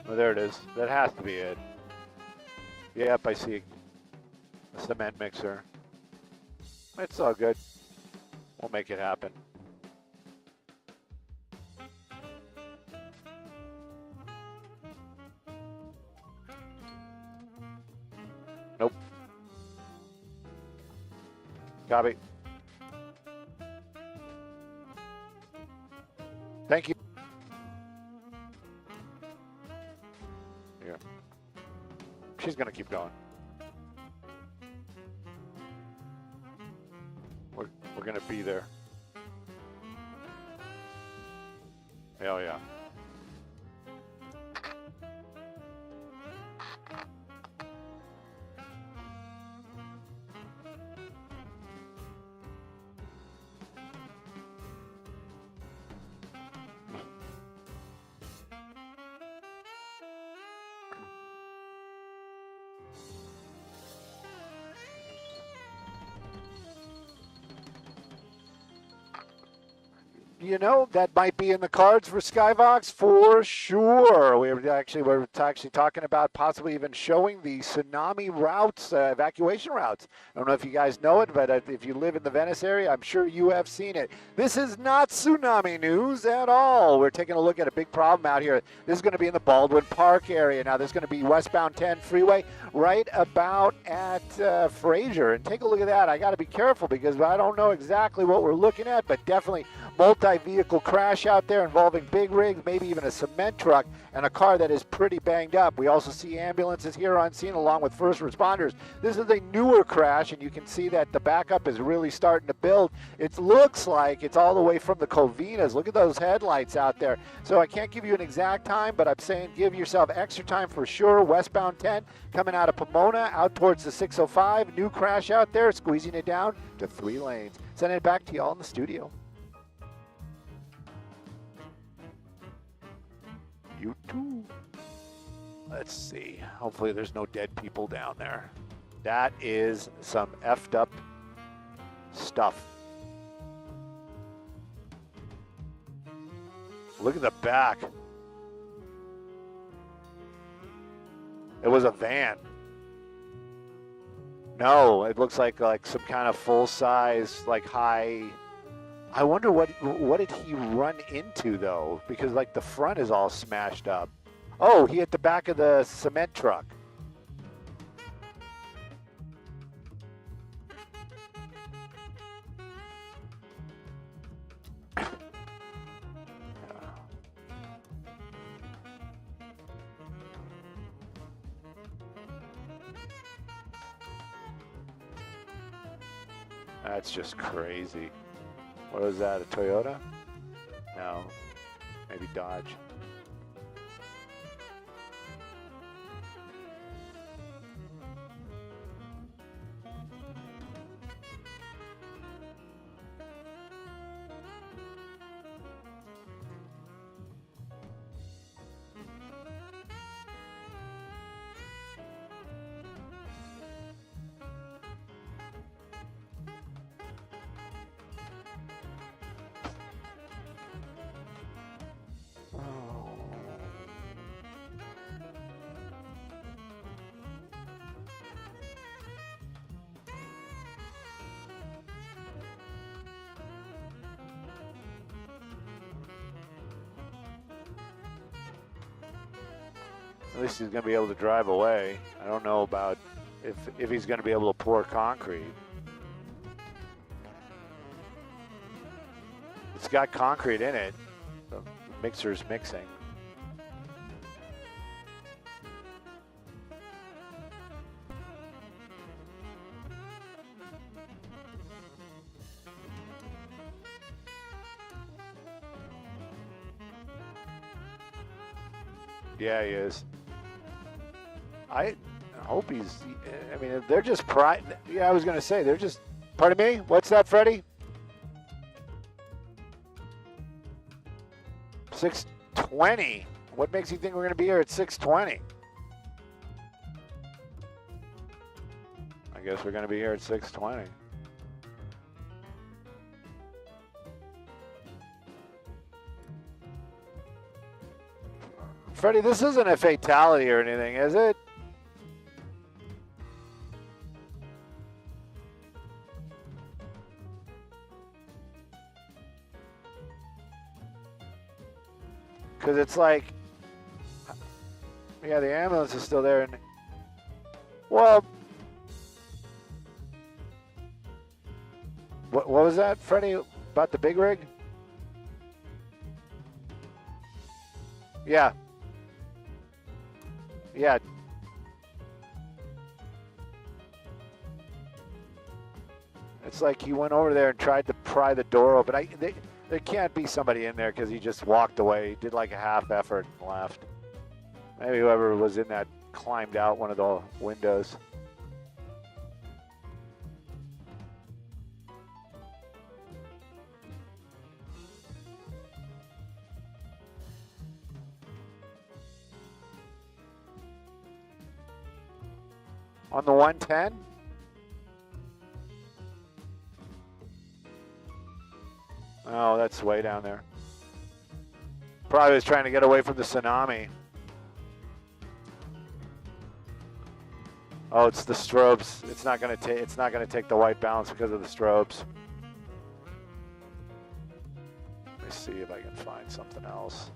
Oh, there it is. That has to be it. Yep, I see a cement mixer. It's all good. We'll make it happen. Nope. Copy. Thank you. Here. She's going to keep going. We're going to be there. Hell yeah. You know, that might be in the cards for Skyvox for sure. We're actually talking about possibly even showing the Tsunami routes, evacuation routes. I don't know if you guys know it, but if you live in the Venice area, I'm sure you have seen it. This is not tsunami news at all. We're taking a look at a big problem out here. This is going to be in the Baldwin Park area. Now, there's going to be westbound 10 freeway right about at Fraser. And take a look at that. I got to be careful because I don't know exactly what we're looking at, but definitely multi-vehicle crash out there involving big rigs, maybe even a cement truck, and a car that is pretty banged up. We also see ambulances here on scene along with first responders. This is a newer crash, and you can see that the backup is really starting to build. It looks like it's all the way from the Covinas. Look at those headlights out there. So I can't give you an exact time, but I'm saying give yourself extra time for sure. Westbound 10 coming out of Pomona out towards the 605. New crash out there, squeezing it down to 3 lanes. Sending it back to y'all in the studio. You too. Let's see. Hopefully there's no dead people down there. That is some effed up stuff. Look at the back. It was a van. No, it looks like some kind of full size, like high. I wonder what did he run into though? Because like the front is all smashed up. Oh, he hit the back of the cement truck. That's just crazy. What was that, a Toyota? No, maybe Dodge. At least he's going to be able to drive away. I don't know about if he's going to be able to pour concrete. It's got concrete in it. The mixer's mixing. Yeah, he is. I hope he's, I mean, they're just yeah, I was going to say, they're just, pardon me? What's that, Freddie? 6:20. What makes you think we're going to be here at 6:20? I guess we're going to be here at 6:20. Freddie, this isn't a fatality or anything, is it? Because it's like, yeah, the ambulance is still there. And, well, what was that, Freddie, about the big rig? Yeah. Yeah. It's like he went over there and tried to pry the door open. There can't be somebody in there because he just walked away. He did like a half effort and left. Maybe whoever was in that climbed out one of the windows. On the 110? Oh, that's way down there. Probably was trying to get away from the tsunami. Oh, it's the strobes. It's not going to take the white balance because of the strobes. Let me see if I can find something else.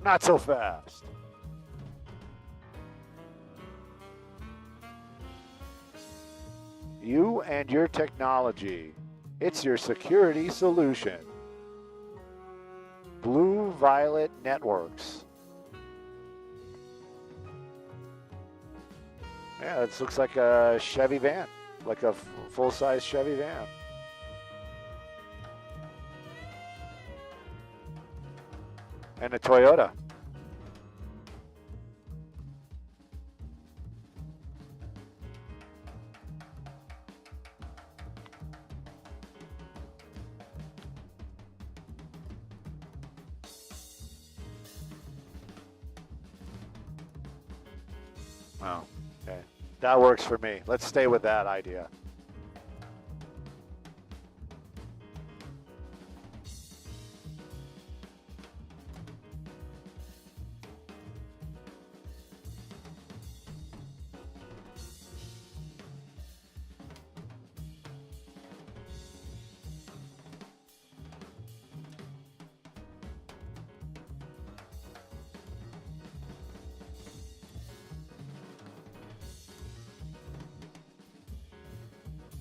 Not so fast. You and your technology. It's your security solution. Blue Violet Networks. Yeah, this looks like a Chevy van, like a full-size Chevy van. And a Toyota. Oh, okay. That works for me. Let's stay with that idea.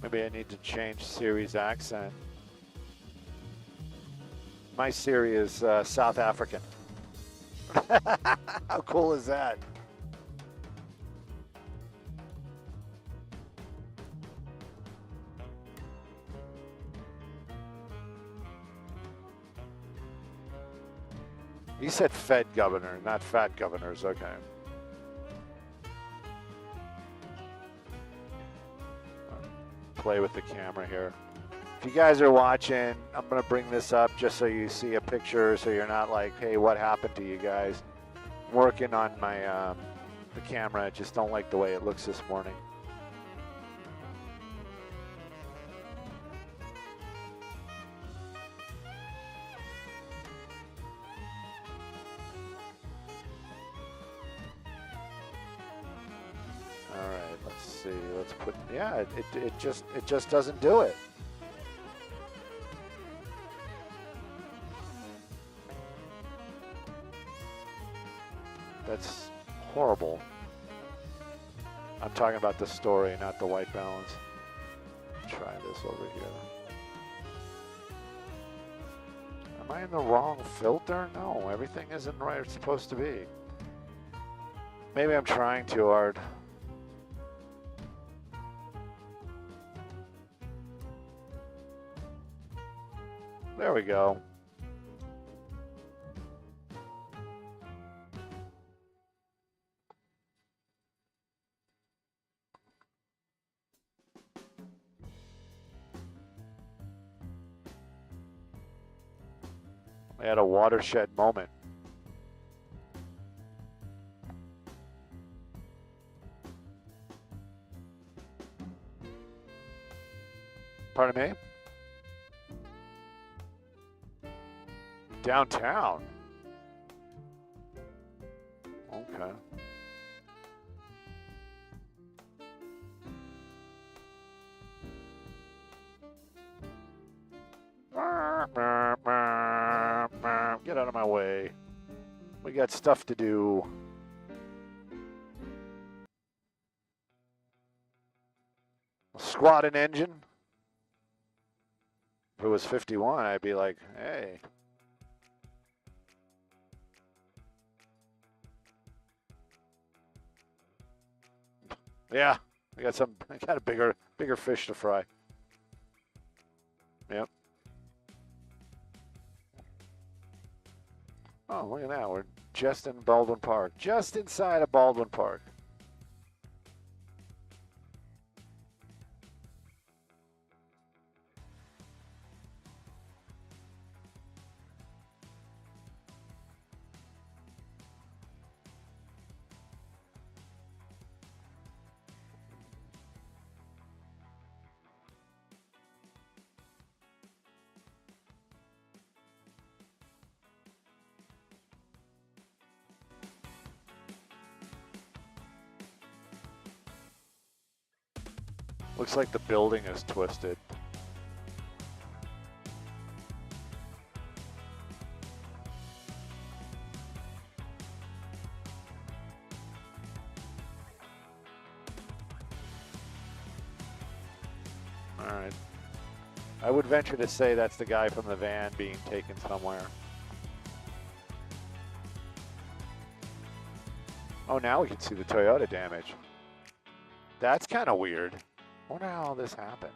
Maybe I need to change Siri's accent. My Siri is South African. How cool is that? You said Fed governor, not fat governors. Okay. Play with the camera here. If you guys are watching, I'm going to bring this up just so you see a picture, so you're not like, hey, what happened to you guys? I'm working on my the camera. I just don't like the way it looks this morning. All right, let's see. Let's put, yeah, it just doesn't do it. That's horrible. I'm talking about the story, not the white balance. Try this over here. Am I in the wrong filter? No, everything isn't right it's supposed to be. Maybe I'm trying too hard. There we go. We had a watershed moment. Pardon me? Downtown? Okay. Get out of my way. We got stuff to do. Squat an engine. If it was 51, I'd be like, hey. Yeah, I got a bigger fish to fry. Yep. Oh, look at that. We're just in Baldwin Park. Just inside of Baldwin Park. Looks like the building is twisted. All right. I would venture to say that's the guy from the van being taken somewhere. Oh, now we can see the Toyota damage. That's kind of weird. I wonder how all this happened.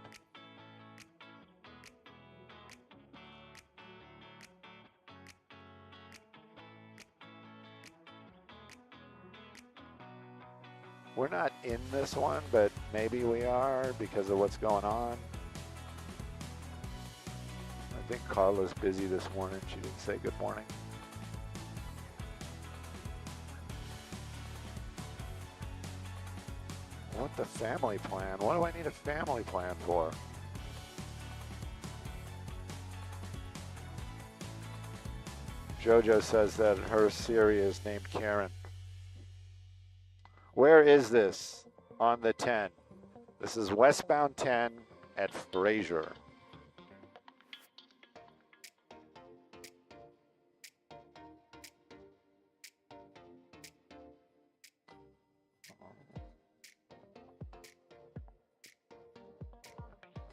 We're not in this one, but maybe we are because of what's going on. I think Carla's busy this morning. She didn't say good morning. What the family plan? What do I need a family plan for? Jojo says that her Siri is named Karen. Where is this on the 10? This is westbound 10 at Fraser.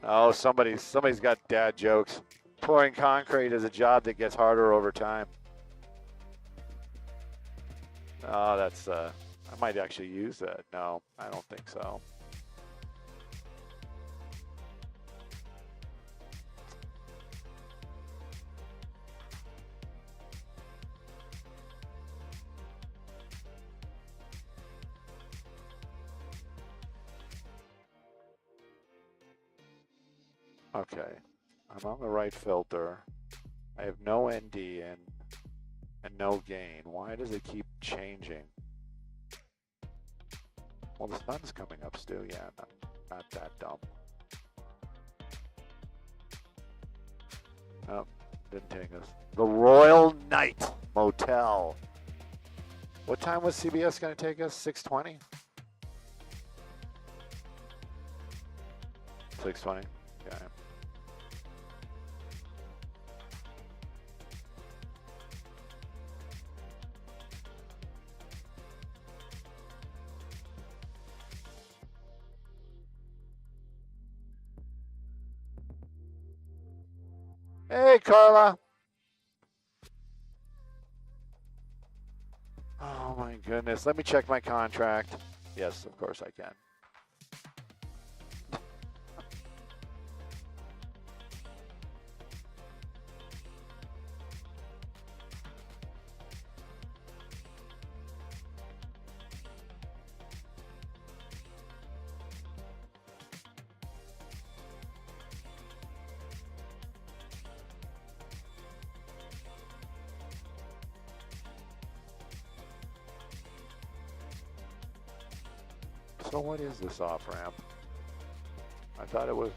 Oh, somebody's got dad jokes. Pouring concrete is a job that gets harder over time. Oh, that's, I might actually use that. No, I don't think so. Okay, I'm on the right filter. I have no ND in and no gain. Why does it keep changing? Well, the sun's coming up, Stu. Yeah, not that dumb. Oh, didn't take us. The Royal Knight Motel. What time was CBS going to take us? 6:20? 6:20? Okay. Hey, Carla. Oh, my goodness. Let me check my contract. Yes, of course I can. So what is this off-ramp? I thought it was...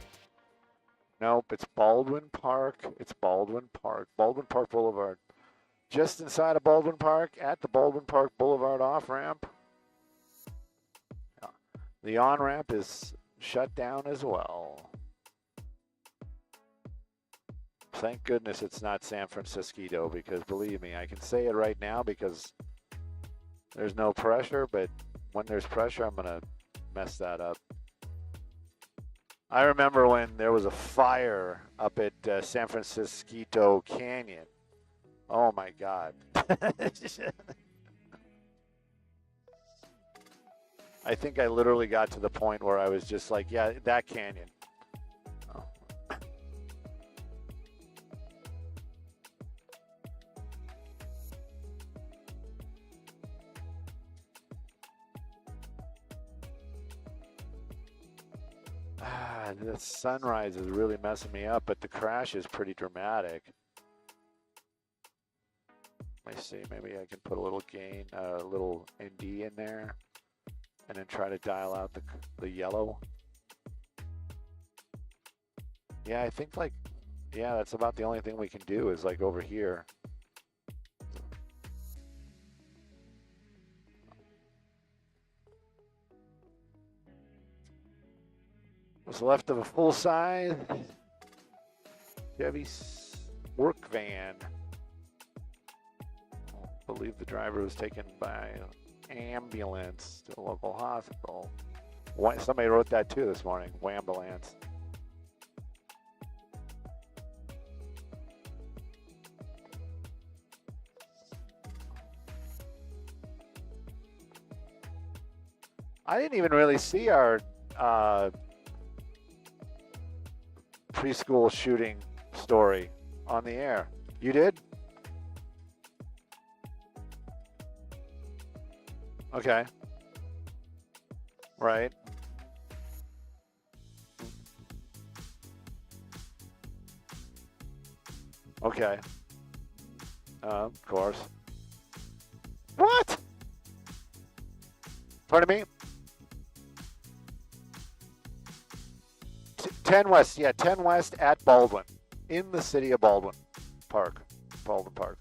Nope, it's Baldwin Park. It's Baldwin Park. Baldwin Park Boulevard. Just inside of Baldwin Park, at the Baldwin Park Boulevard off-ramp. The on-ramp is shut down as well. Thank goodness it's not San Francisco, because believe me, I can say it right now because there's no pressure, but when there's pressure, I'm going to mess that up. I remember when there was a fire up at San Francisco Canyon. Oh my God. I think I literally got to the point where I was just like, yeah, that canyon. Oh. The sunrise is really messing me up, but the crash is pretty dramatic. Let me see, maybe I can put a little gain, a little ND in there, and then try to dial out the yellow. Yeah, I think like, yeah, that's about the only thing we can do is like over here. What's left of a full-size Chevy work van. I believe the driver was taken by an ambulance to a local hospital. Somebody wrote that too this morning, Wambulance. I didn't even really see our preschool shooting story on the air. You did? Okay. Right. Okay. Of course. What? Pardon me? 10 West, yeah, 10 West at Baldwin, in the city of Baldwin Park. Baldwin Park.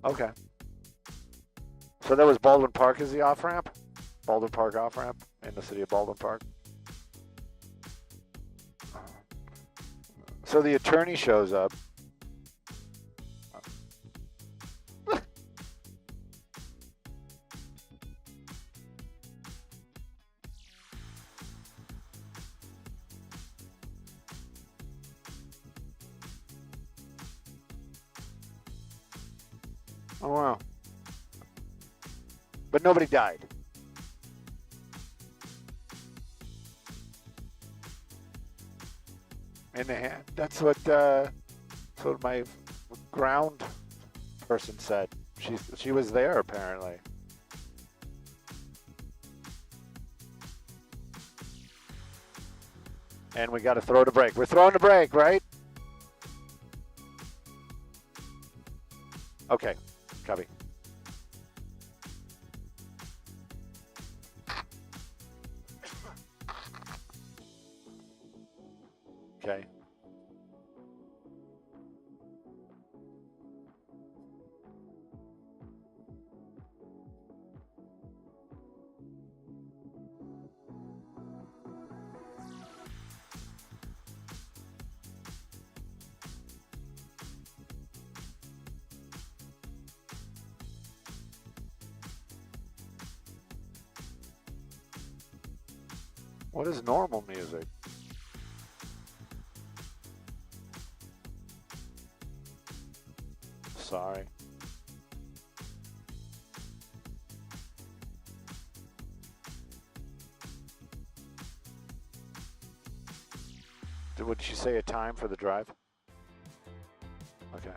Okay. So that was Baldwin Park as the off-ramp? Baldwin Park off-ramp in the city of Baldwin Park. So the attorney shows up. Oh, wow. But nobody died. In the hand. That's what my ground person said. She was there apparently. And we got to throw the brake. We're throwing the brake, right? Okay. Copy. Okay. What is normal music? Sorry. Would she say a time for the drive? Okay.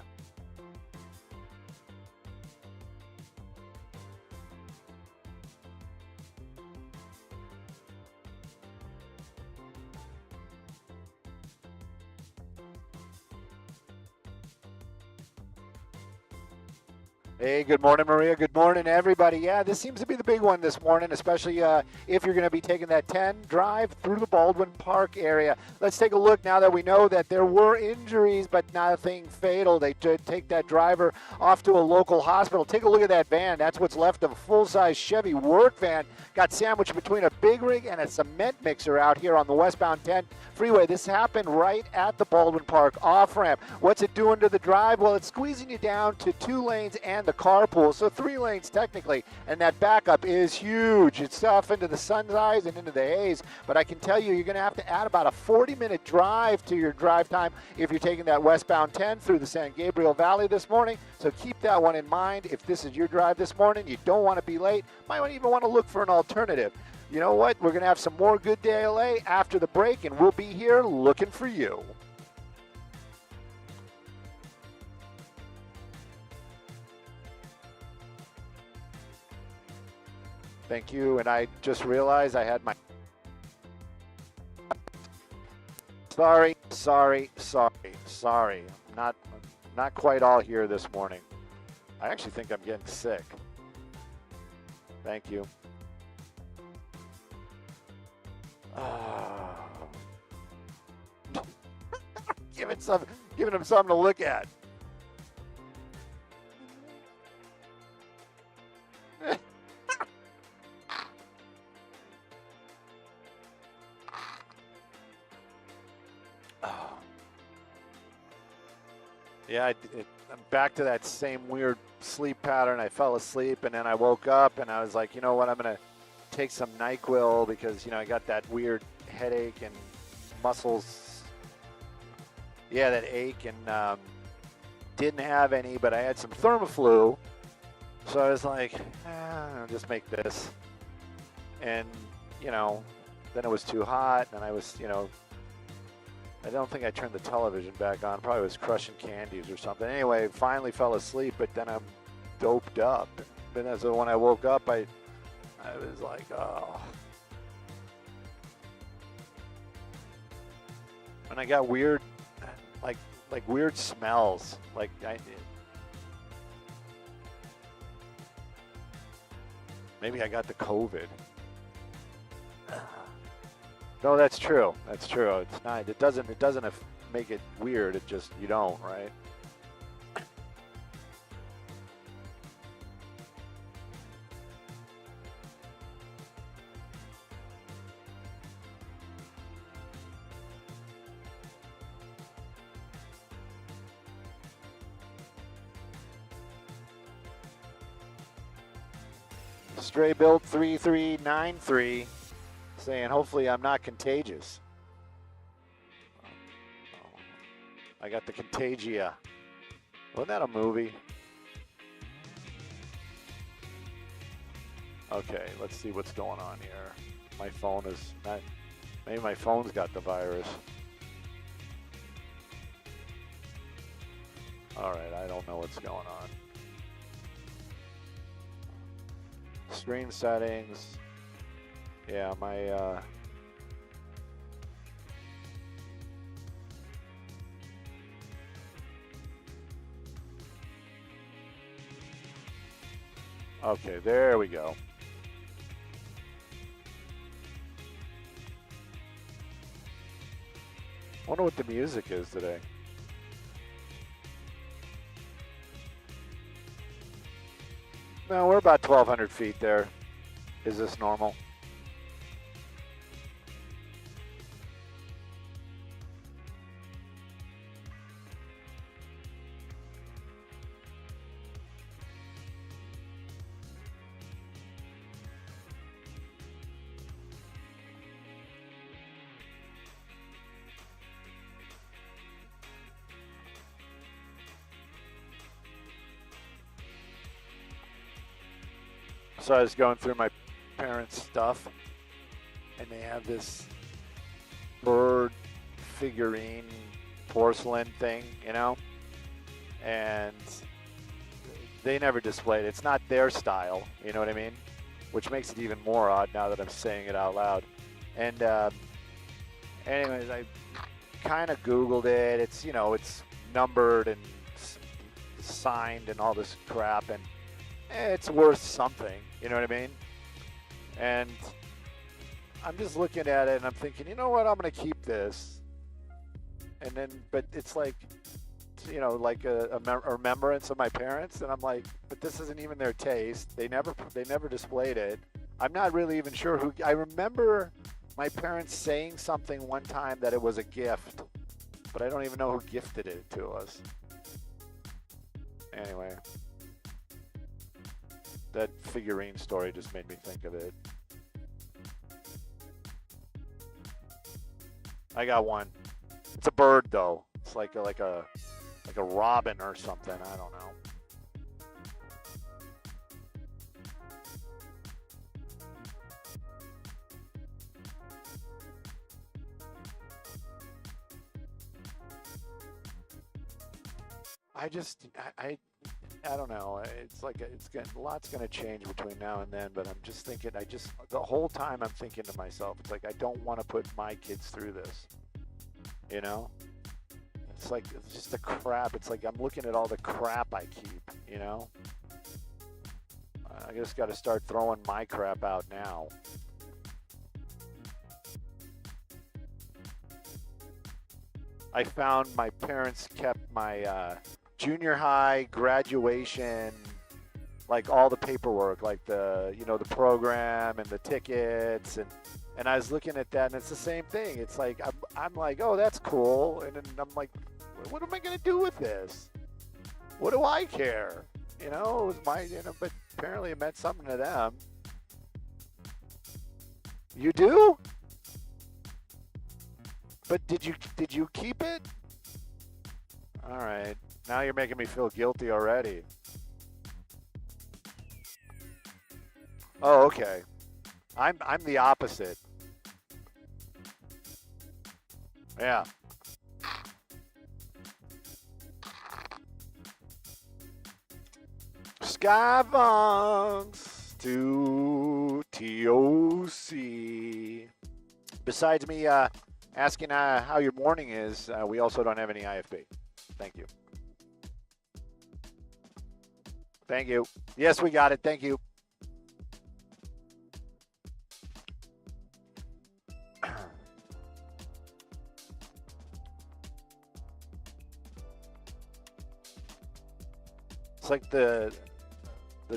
Hey, good morning, Maria. Good morning, everybody. Yeah, this seems to be the big one this morning, especially if you're going to be taking that 10 drive through the Baldwin Park area. Let's take a look now that we know that there were injuries, but nothing fatal. They did take that driver off to a local hospital. Take a look at that van. That's what's left of a full-size Chevy work van. Got sandwiched between a big rig and a cement mixer out here on the westbound 10 freeway. This happened right at the Baldwin Park off-ramp. What's it doing to the drive? Well, it's squeezing you down to 2 lanes and the carpool, so 3 lanes technically, and that backup is huge. It's off into the sun's eyes and into the haze, but I can tell you, you're going to have to add about a 40-minute drive to your drive time if you're taking that westbound 10 through the San Gabriel Valley this morning, so keep that one in mind. If this is your drive this morning, you don't want to be late, might even want to look for an alternative. You know what? We're going to have some more good GDLA after the break, and we'll be here looking for you. Thank you, and I just realized I had my... Sorry. Not quite all here this morning. I actually think I'm getting sick. Thank you. Giving him something to look at. Yeah, I'm back to that same weird sleep pattern. I fell asleep and then I woke up and I was like, you know what, I'm going to take some NyQuil because, I got that weird headache and muscles. Yeah, that ache, and didn't have any, but I had some Thermoflu. So I was like, I'll just make this. And, then it was too hot and I was, I don't think I turned the television back on. Probably was crushing candies or something. Anyway, finally fell asleep, but then I'm doped up. And so when I woke up, I was like, oh. And I got weird, like weird smells. Maybe I got the COVID. No, that's true. That's true. It's not. It doesn't make it weird. It just, you don't, right? Stray Built 3393 saying, hopefully I'm not contagious. I got the Contagia. Wasn't that a movie? Okay, let's see what's going on here. My phone is not, maybe my phone's got the virus. All right, I don't know what's going on. Screen settings. Yeah, my okay, there we go. Wonder what the music is today. No, we're about 1,200 feet there. Is this normal? So I was going through my parents' stuff, and they have this bird figurine porcelain thing, and they never displayed it. It's not their style, you know what I mean? Which makes it even more odd now that I'm saying it out loud. And anyways, I kind of Googled it. It's, it's numbered and signed and all this crap, and it's worth something. You know what I mean? And I'm just looking at it and I'm thinking, you know what? I'm going to keep this. And then, but it's like, you know, like a remembrance of my parents. And I'm like, but this isn't even their taste. They never displayed it. I'm not really even sure who. I remember my parents saying something one time that it was a gift, but I don't even know who gifted it to us. Anyway, that figurine story just made me think of it. I got one. It's a bird though. It's like a robin or something. I don't know. I don't know. It's like a lot's going to change between now and then, but I'm just thinking, the whole time I'm thinking to myself, it's like, I don't want to put my kids through this, you know? It's like, it's just the crap. It's like I'm looking at all the crap I keep, you know? I just got to start throwing my crap out now. I found my parents kept my junior high graduation, like all the paperwork, like the program and the tickets, and I was looking at that, and it's the same thing. It's like I'm like, oh, that's cool, and then I'm like, what am I gonna do with this? What do I care? You know, it was but apparently it meant something to them. You do? But did you keep it? All right. Now you're making me feel guilty already. Oh, okay. I'm the opposite. Yeah. Skybox to TOC. Besides me asking how your morning is, we also don't have any IFB. Thank you. Thank you. Yes, we got it. Thank you. It's like the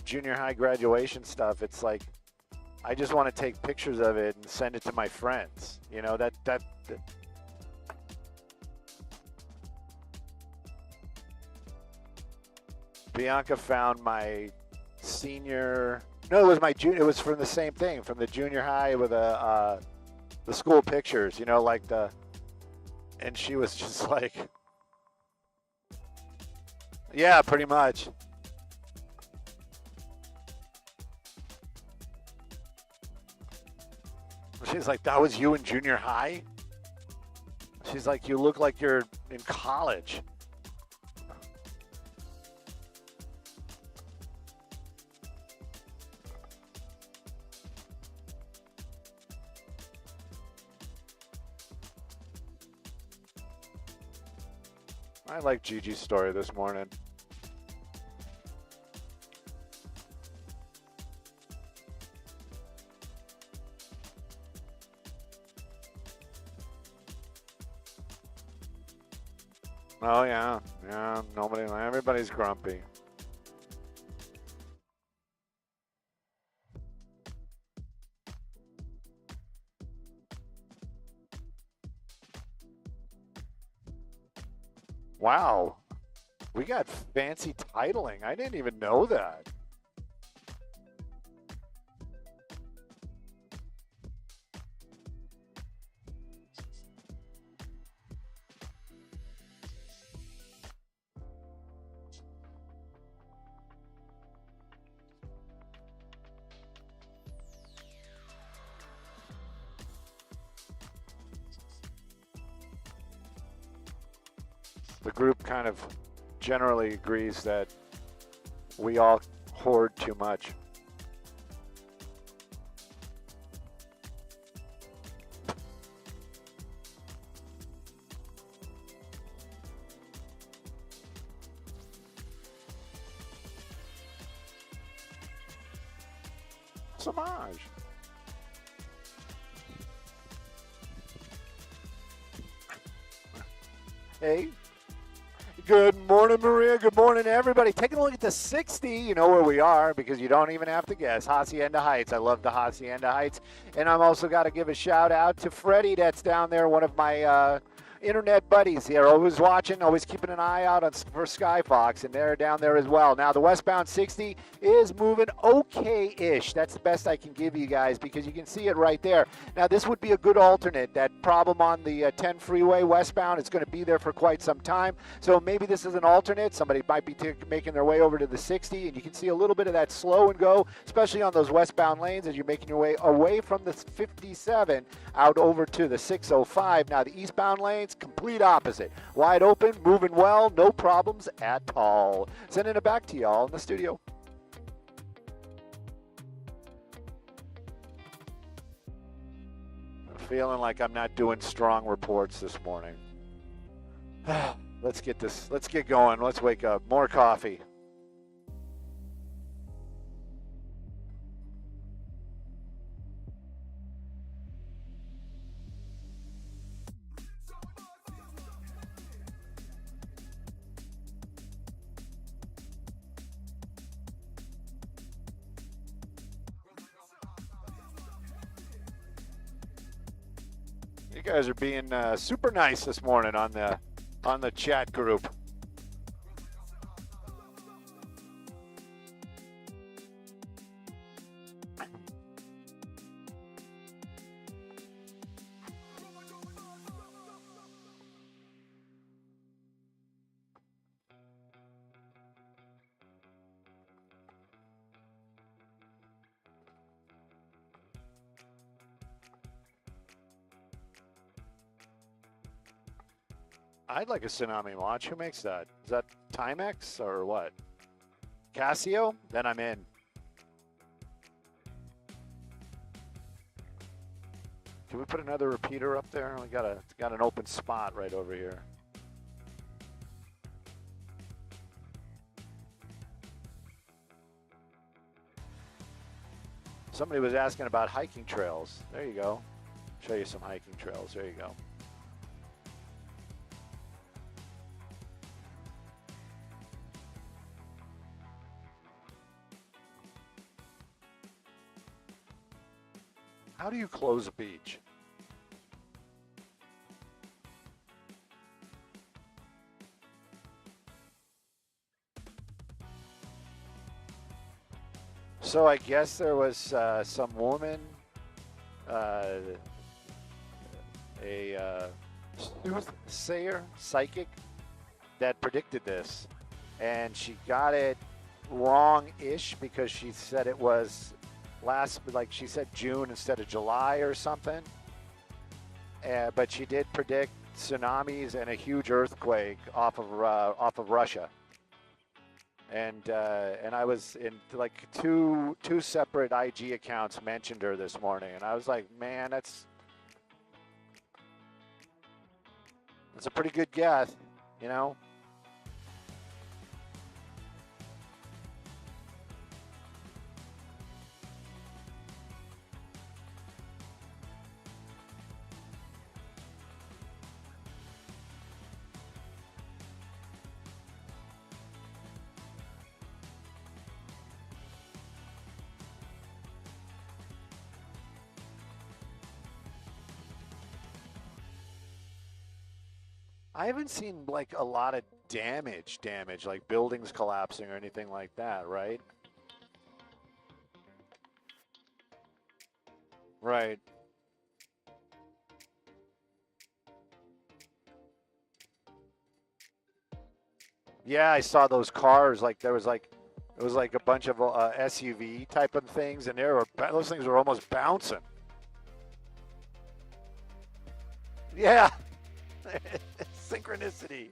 junior high graduation stuff. It's like I just want to take pictures of it and send it to my friends. You know, that Bianca found my senior. No, it was my junior. It was from the same thing, from the junior high with the school pictures. You know, like and she was just like, yeah, pretty much. She's like, that was you in junior high? She's like, you look like you're in college. I like Gigi's story this morning. Oh yeah, everybody's grumpy. Wow, we got fancy titling. I didn't even know that. The group kind of generally agrees that we all hoard too much. Samaj. Hey. Good morning, Maria. Good morning, everybody. Taking a look at the 60. You know where we are because you don't even have to guess. Hacienda Heights. I love the Hacienda Heights. And I'm also got to give a shout out to Freddie that's down there, one of my internet buddies here, always watching, always keeping an eye out for Skyfox, and they're down there as well. Now, the westbound 60 is moving okay-ish. That's the best I can give you guys because you can see it right there. Now, this would be a good alternate. That problem on the 10 freeway westbound is going to be there for quite some time, so maybe this is an alternate. Somebody might be making their way over to the 60, and you can see a little bit of that slow and go, especially on those westbound lanes as you're making your way away from the 57 out over to the 605. Now, the eastbound lanes, complete opposite. Wide open, moving well, no problems at all. Sending it back to y'all in the studio. I'm feeling like I'm not doing strong reports this morning. Let's get going. Let's wake up. More coffee. You guys are being super nice this morning on the chat group. I'd like a Tsunami watch. Who makes that? Is that Timex or what? Casio? Then I'm in. Can we put another repeater up there? We got an open spot right over here. Somebody was asking about hiking trails. There you go. Show you some hiking trails. There you go. How do you close a beach? So I guess there was some woman, a soothsayer, psychic, that predicted this. And she got it wrong-ish because she said it was she said June instead of July or something. But she did predict tsunamis and a huge earthquake off of Russia. And I was in like two separate IG accounts mentioned her this morning, and I was like, man, that's a pretty good guess, you know. I haven't seen like a lot of damage, like buildings collapsing or anything like that, right? Right. Yeah, I saw those cars. Like it was like a bunch of SUV type of things, and those things were almost bouncing. Yeah. Synchronicity.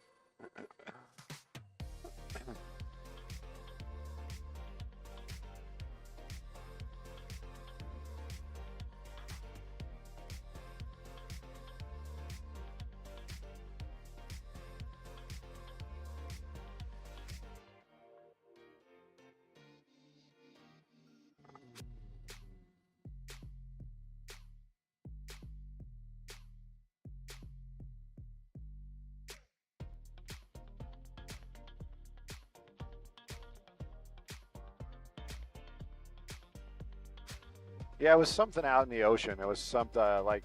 Yeah, it was something out in the ocean. It was something like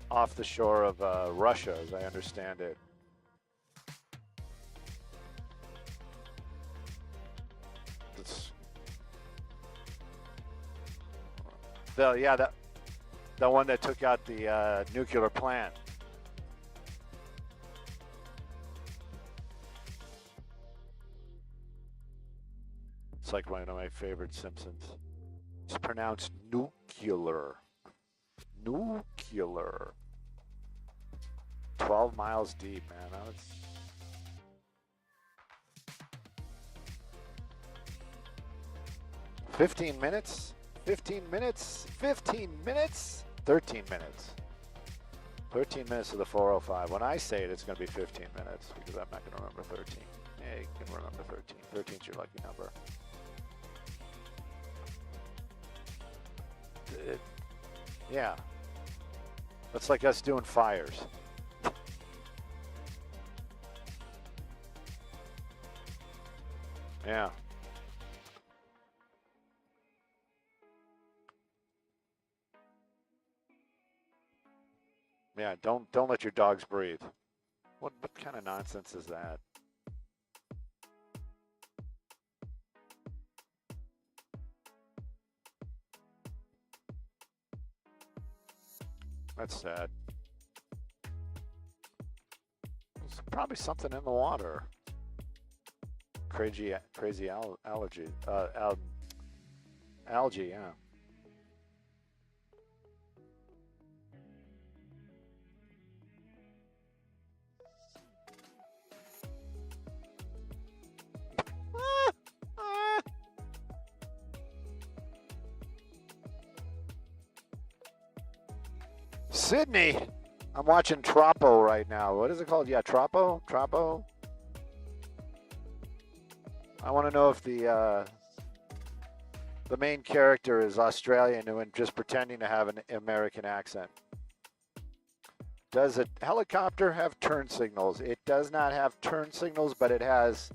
off the shore of Russia, as I understand it. It's, yeah, the one that took out the nuclear plant. It's like one of my favorite Simpsons. It's pronounced nuclear. Nuclear. 12 miles deep, man. That was... 15 minutes? 15 minutes? 15 minutes? 13 minutes. 13 minutes to the 405. When I say it, it's going to be 15 minutes because I'm not going to remember 13. Yeah, you can remember 13. 13's your lucky number. Yeah. That's like us doing fires. Yeah. Yeah, don't let your dogs breathe. What kind of nonsense is that? That's sad. There's probably something in the water. Crazy allergy. Algae, yeah. Sydney. I'm watching Troppo right now. What is it called? Yeah, Troppo? Troppo? I want to know if the main character is Australian and just pretending to have an American accent. Does a helicopter have turn signals? It does not have turn signals, but it has,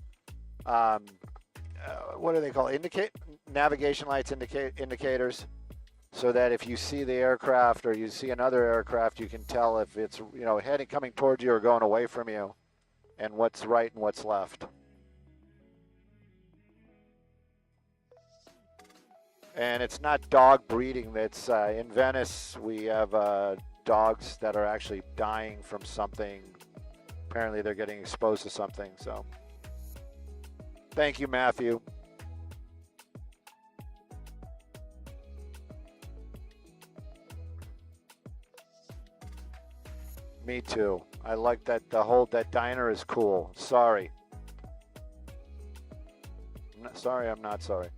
what do they call it? Navigation lights, indicators. So that if you see the aircraft or you see another aircraft, you can tell if it's, coming towards you or going away from you, and what's right and what's left. And it's not dog breeding. That's in Venice. We have dogs that are actually dying from something. Apparently, they're getting exposed to something. So, thank you, Matthew. Me too. I like that that diner is cool. Sorry. I'm not sorry.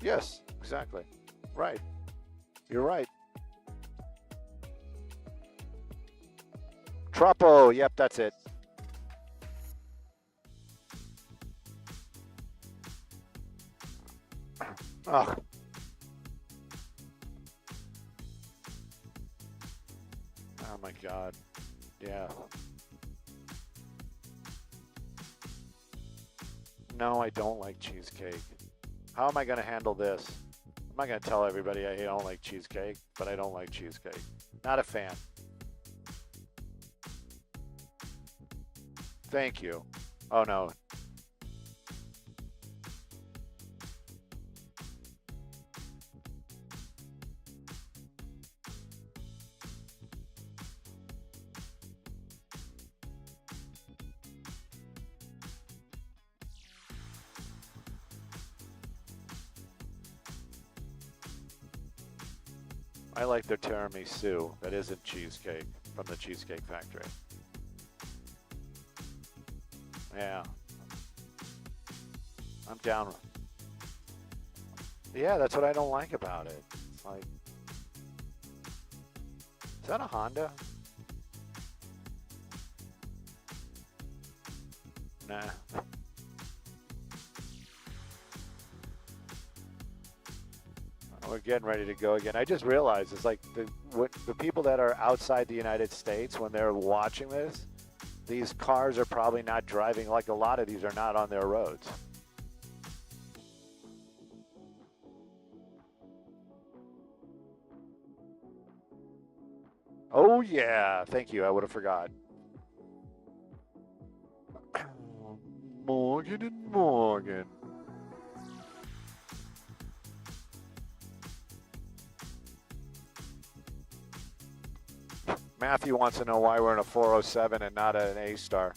Yes, exactly. Right. You're right. Troppo. Yep, that's it. Oh. Oh my God. Yeah. No, I don't like cheesecake. How am I going to handle this? I'm not going to tell everybody I don't like cheesecake, but I don't like cheesecake. Not a fan. Thank you. Oh no. I like their tiramisu. That isn't cheesecake from the Cheesecake Factory. Yeah. I'm down. Yeah, that's what I don't like about it. It's like, is that a Honda? Nah. We're getting ready to go again. I just realized it's like the people that are outside the United States, when they're watching this, these cars are probably not driving, like a lot of these are not on their roads. yeah. Thank you. I would have forgot. Morgan and Morgan. Matthew wants to know why we're in a 407 and not an A-star.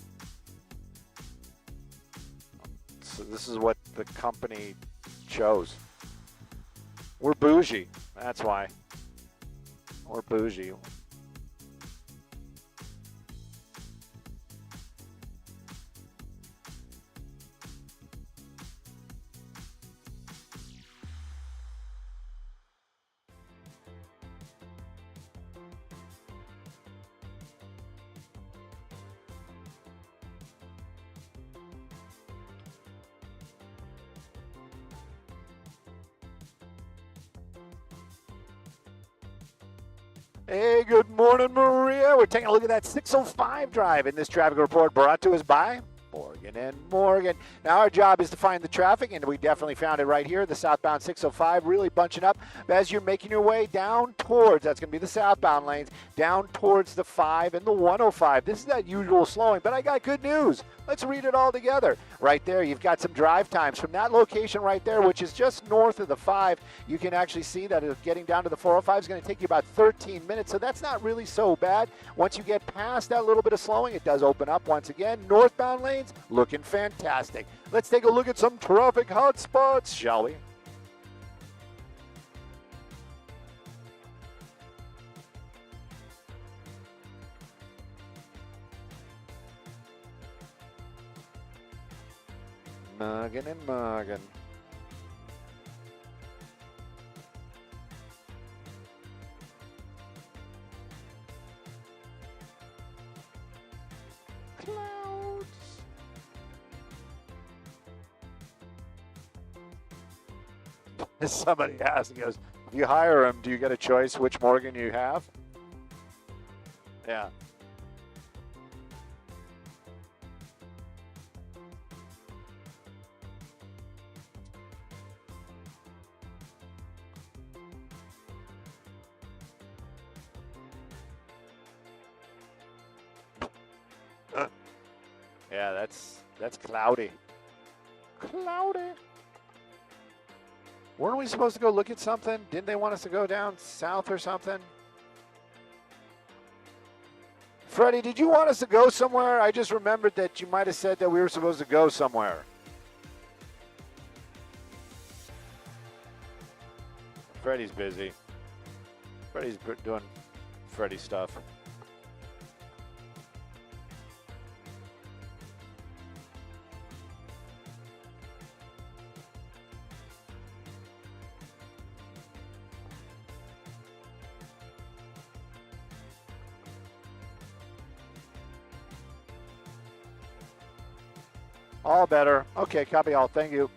So this is what the company chose. We're bougie. That's why. We're bougie. Hey, good morning, Maria. We're taking a look at that 605 drive in this traffic report brought to us by Morgan and Morgan. Now our job is to find the traffic, and we definitely found it right here. The southbound 605 really bunching up as you're making your way down towards, that's going to be the southbound lanes, down towards the 5 and the 105. This is that usual slowing, but I got good news. Let's read it all together. Right there, you've got some drive times from that location right there, which is just north of the 5. You can actually see that getting down to the 405 is going to take you about 13 minutes, so that's not really so bad. Once you get past that little bit of slowing, it does open up once again. Northbound lanes looking fantastic. Let's take a look at some traffic hot spots, shall we? Muggin' and muggin'. Clouds. Somebody asked, he goes, if you hire him, do you get a choice which Morgan you have? Yeah. Yeah, that's cloudy. Cloudy. Weren't we supposed to go look at something? Didn't they want us to go down south or something? Freddie, did you want us to go somewhere? I just remembered that you might have said that we were supposed to go somewhere. Freddie's busy. Freddie's doing Freddie stuff. All better. Okay, copy all. Thank you.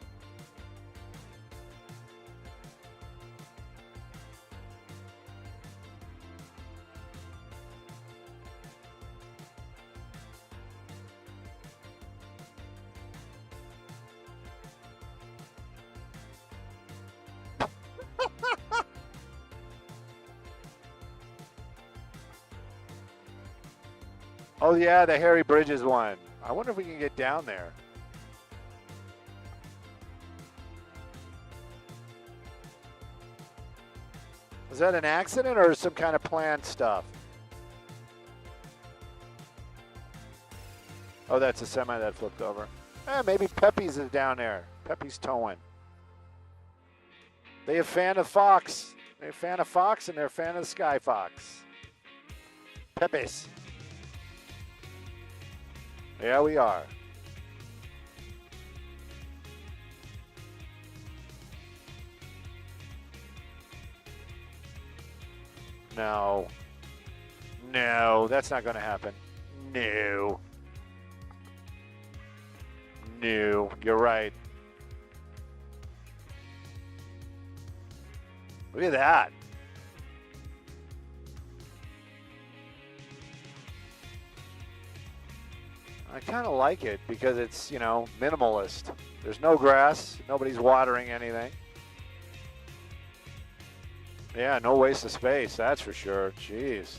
Oh, yeah, the Harry Bridges one. I wonder if we can get down there. Is that an accident or some kind of planned stuff? Oh, that's a semi that flipped over. Maybe Pepe's is down there. Pepe's towing. They a fan of Fox. They're a fan of Fox and they're a fan of the Sky Fox. Pepe's. Yeah, we are. No. No, that's not going to happen. No. No, you're right. Look at that. I kind of like it because it's, you know, minimalist. There's no grass. Nobody's watering anything. Yeah, no waste of space, that's for sure. Jeez.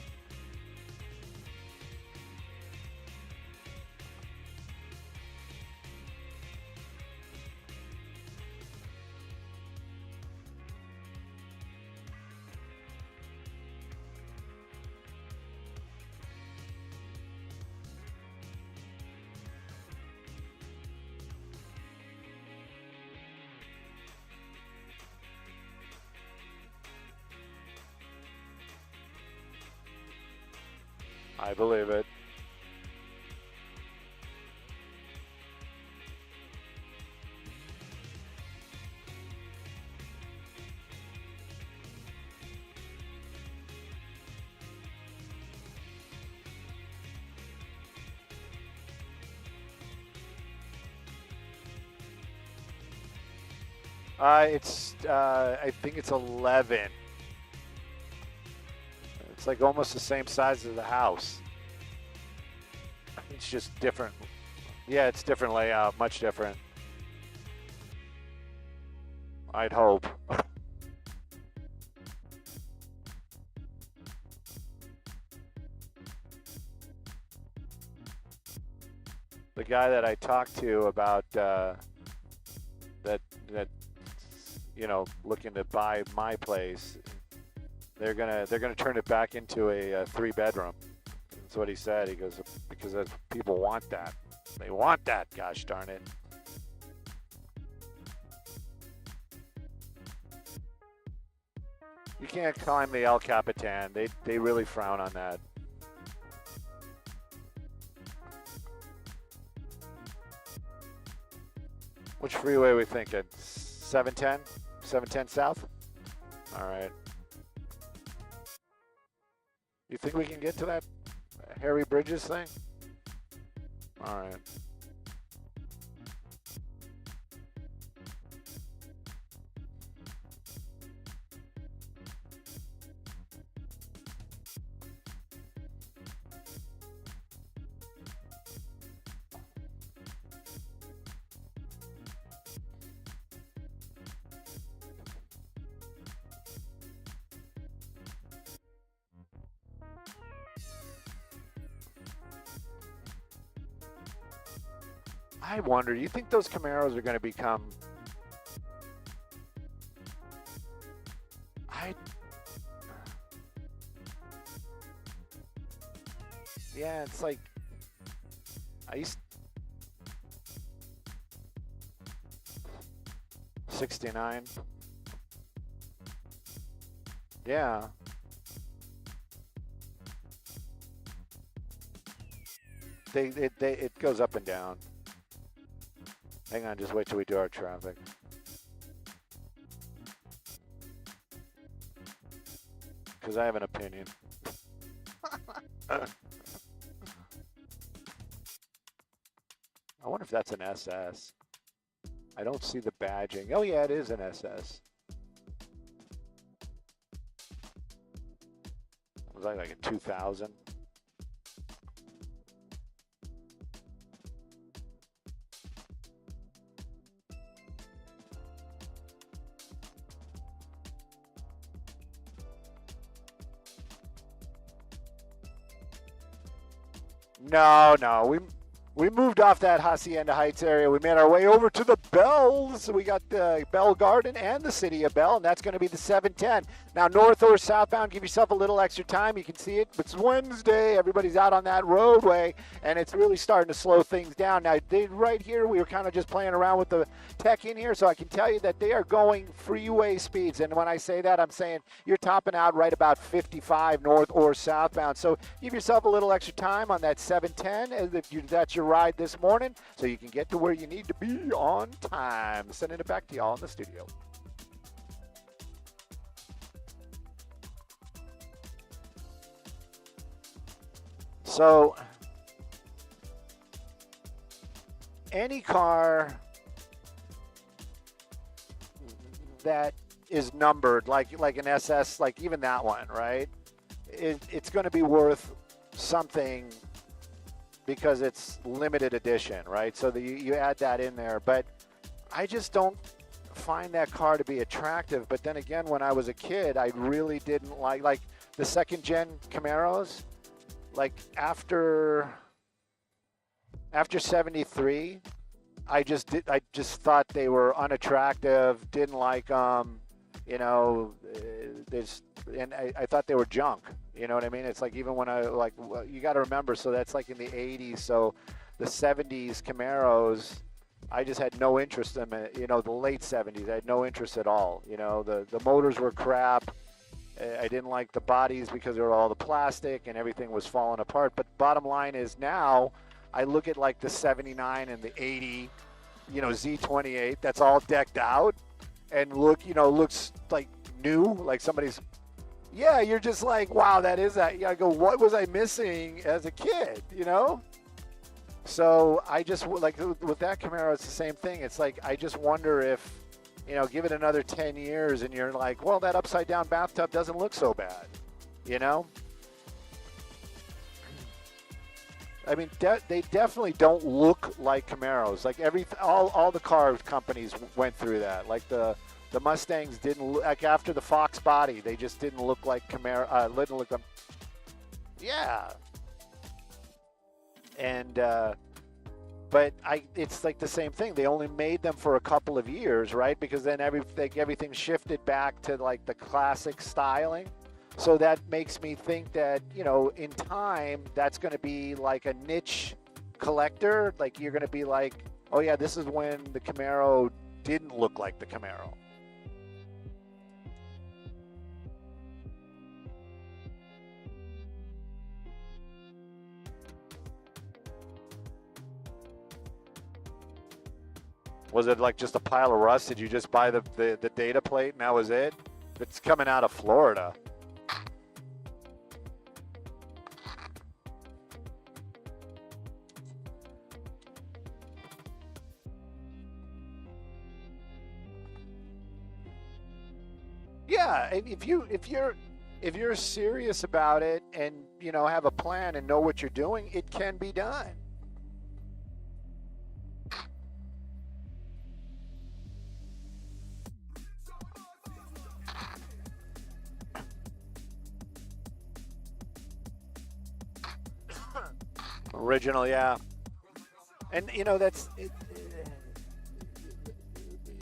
I believe it. I think it's 11. It's like almost the same size as the house. It's just different. Yeah, it's different layout, much different. I'd hope. The guy that I talked to about that you know, looking to buy my place, they're gonna turn it back into a 3-bedroom. That's what he said. He goes, because people want that. They want that. Gosh darn it. You can't climb the El Capitan. They really frown on that. Which freeway are we thinking? 710? 710 South? All right. You think we can get to that Harry Bridges thing? All right. I wonder, do you think those Camaros are going to become... Yeah, it's like... I used... 69. Yeah. It goes up and down. Hang on, just wait till we do our traffic. Because I have an opinion. I wonder if that's an SS. I don't see the badging. Oh yeah, it is an SS. Was that like a 2000? No. We moved off that Hacienda Heights area. We made our way over to the Bells. We got the Bell Garden and the City of Bell, and that's going to be the 710. Now, north or southbound, give yourself a little extra time. You can see it. It's Wednesday. Everybody's out on that roadway, and it's really starting to slow things down. Now, right here, we were kind of just playing around with the tech in here, so I can tell you that they are going freeway speeds. And when I say that, I'm saying you're topping out right about 55 north or southbound. So give yourself a little extra time on that 710, as if that's your ride this morning, so you can get to where you need to be on time. Sending it back to y'all in the studio. So any car that is numbered, like an SS, like even that one, right? It's going to be worth something because it's limited edition, right? So you add that in there. But I just don't find that car to be attractive. But then again, when I was a kid, I really didn't like the second gen Camaros. Like after 73, I just thought they were unattractive. Didn't like them, you know. I thought they were junk. You know what I mean? It's like even when you got to remember. So that's like in the 80s. So the 70s Camaros, I just had no interest in them. You know, the late 70s, I had no interest at all. You know, the motors were crap. I didn't like the bodies because they were all the plastic and everything was falling apart. But bottom line is now I look at like the 79 and the 80, Z28, that's all decked out and looks like new, like somebody's, you're just like, wow, that is that. I go, what was I missing as a kid, So I just, like with that Camaro, it's the same thing. It's like, I just wonder if, give it another 10 years and you're like, well, that upside down bathtub doesn't look so bad, I mean, they definitely don't look like Camaros. Like all the car companies went through that. Like the Mustangs didn't look, like after the Fox body, they just didn't look like Camaro. Didn't look like, yeah. And but it's like the same thing. They only made them for a couple of years, right? Because then everything shifted back to like the classic styling. So that makes me think that, in time, that's going to be like a niche collector. Like you're going to be like, oh yeah, this is when the Camaro didn't look like the Camaro. Was it like just a pile of rust? Did you just buy the data plate and that was it? It's coming out of Florida. Yeah, if you're serious about it and have a plan and know what you're doing, it can be done. Original, yeah. And that's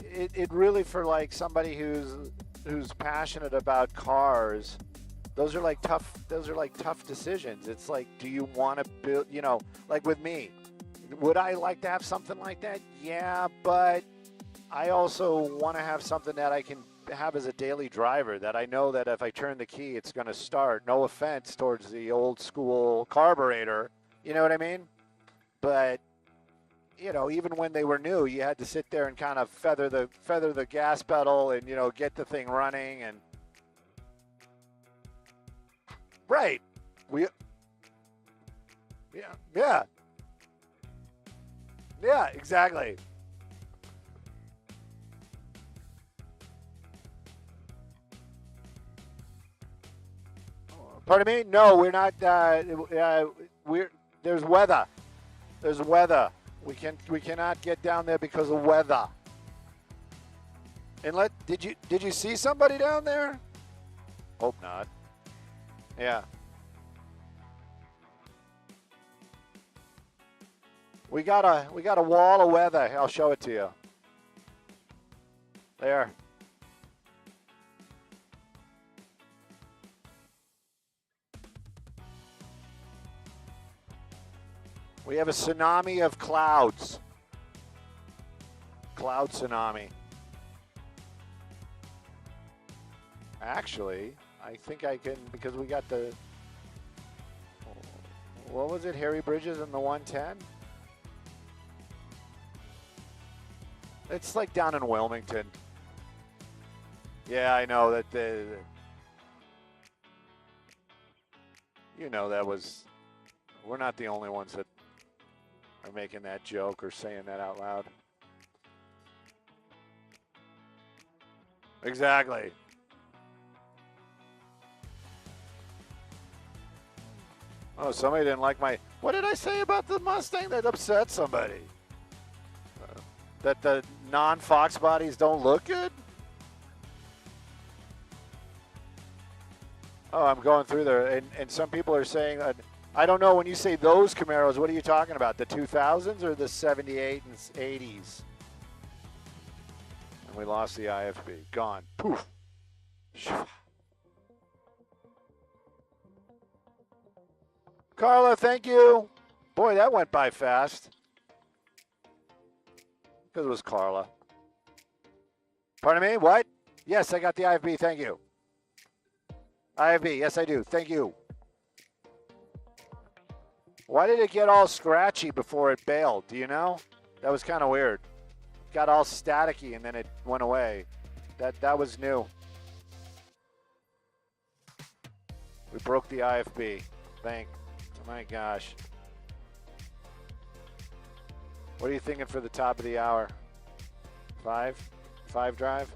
it really, for like somebody who's passionate about cars, those are like tough decisions. It's like, do you want to build, like with me, would I like to have something like that? Yeah, but I also want to have something that I can have as a daily driver, that I know that if I turn the key, it's going to start. No offense towards the old school carburetor, you know what I mean? But even when they were new, you had to sit there and kind of feather the gas pedal and get the thing running and right. Yeah, exactly. Pardon me? No, we're not. There's weather. There's weather. We cannot get down there because of weather. And did you see somebody down there? Hope not. Yeah. We got a wall of weather. I'll show it to you. There. We have a tsunami of clouds. Cloud tsunami. Actually, I think I can, because we got the, what was it, Harry Bridges in the 110? It's like down in Wilmington. Yeah, I know that that was, we're not the only ones that are making that joke or saying that out loud. Exactly. Oh, somebody didn't like my, what did I say about the Mustang that upset somebody? That the non-Fox bodies don't look good? Oh, I'm going through there, and some people are saying, I don't know, when you say those Camaros, what are you talking about? The 2000s or the 78 and 80s? And we lost the IFB. Gone. Poof. Carla, thank you. Boy, that went by fast. Because it was Carla. Pardon me? What? Yes, I got the IFB. Thank you. IFB, yes I do. Thank you. Why did it get all scratchy before it bailed? Do you know? That was kind of weird. It got all staticky and then it went away. That was new. We broke the IFB. Oh my gosh. What are you thinking for the top of the hour? 5 drive?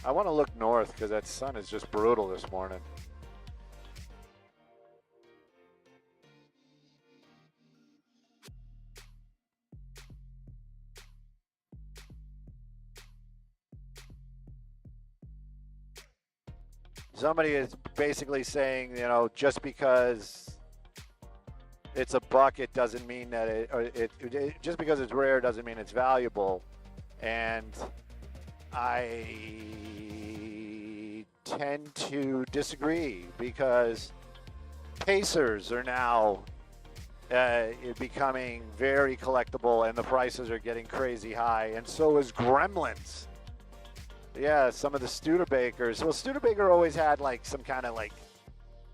I want to look north because that sun is just brutal this morning. Somebody is basically saying, you know, just because it's a buck, it doesn't mean that it just because it's rare doesn't mean it's valuable. And I tend to disagree because Pacers are now becoming very collectible and the prices are getting crazy high, and so is Gremlins. Yeah, some of the Studebakers. Well, Studebaker always had like some kind of like,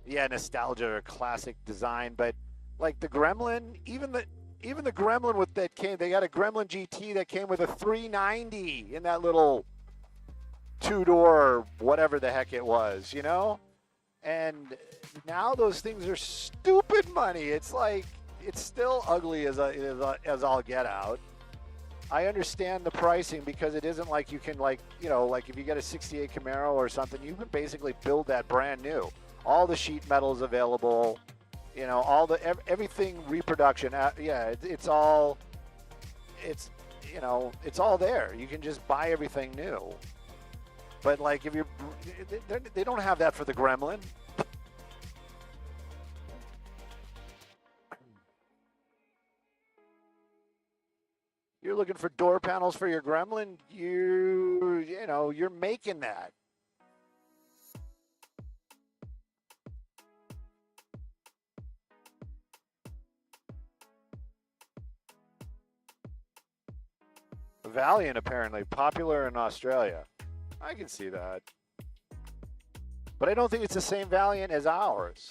nostalgia or classic design, but like the Gremlin, even the Gremlin with that came, they got a Gremlin GT that came with a 390 in that little two-door, whatever the heck it was, you know? And now those things are stupid money. It's like, it's still ugly as all get out. I understand the pricing because it isn't like you can like, you know, like if you get a 68 Camaro or something, you can basically build that brand new. All the sheet metal is available, you know, all the, everything reproduction. It's all there. You can just buy everything new. But like if they don't have that for the Gremlin. You're looking for door panels for your Gremlin, you're making that. Valiant apparently popular in Australia. I can see that. But I don't think it's the same Valiant as ours.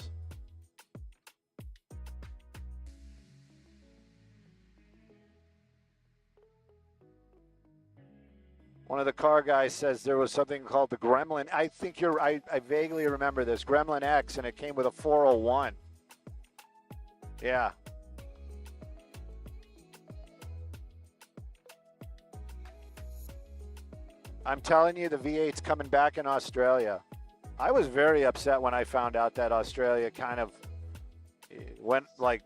One of the car guys says there was something called the Gremlin. I think I vaguely remember this. Gremlin X, and it came with a 401. Yeah. I'm telling you, the V8's coming back in Australia. I was very upset when I found out that Australia kind of went like,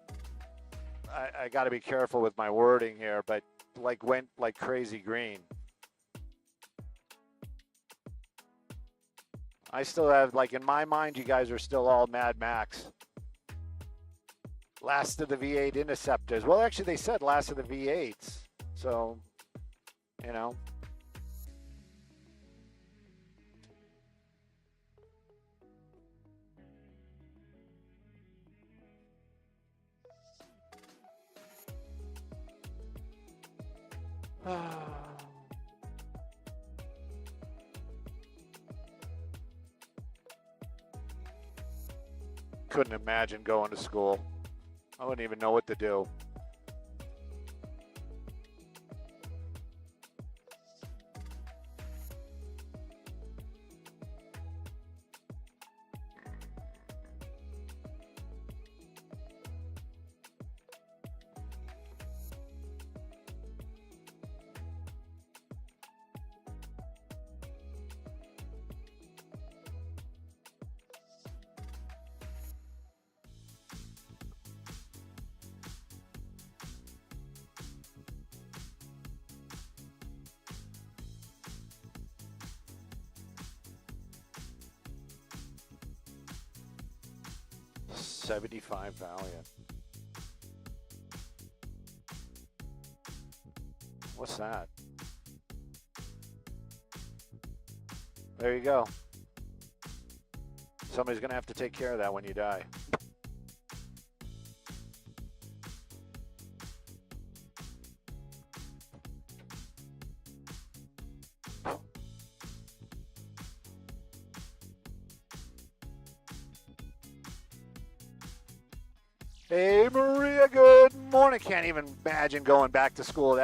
I got to be careful with my wording here, but like went like crazy green. I still have, like, in my mind, you guys are still all Mad Max. Last of the V8 Interceptors. Well, actually, they said last of the V8s. So, you know. Couldn't imagine going to school. I wouldn't even know what to do. $75 Valiant. What's that? There you go. Somebody's going to have to take care of that when you die. Hey, Maria, good morning. Can't even imagine going back to school.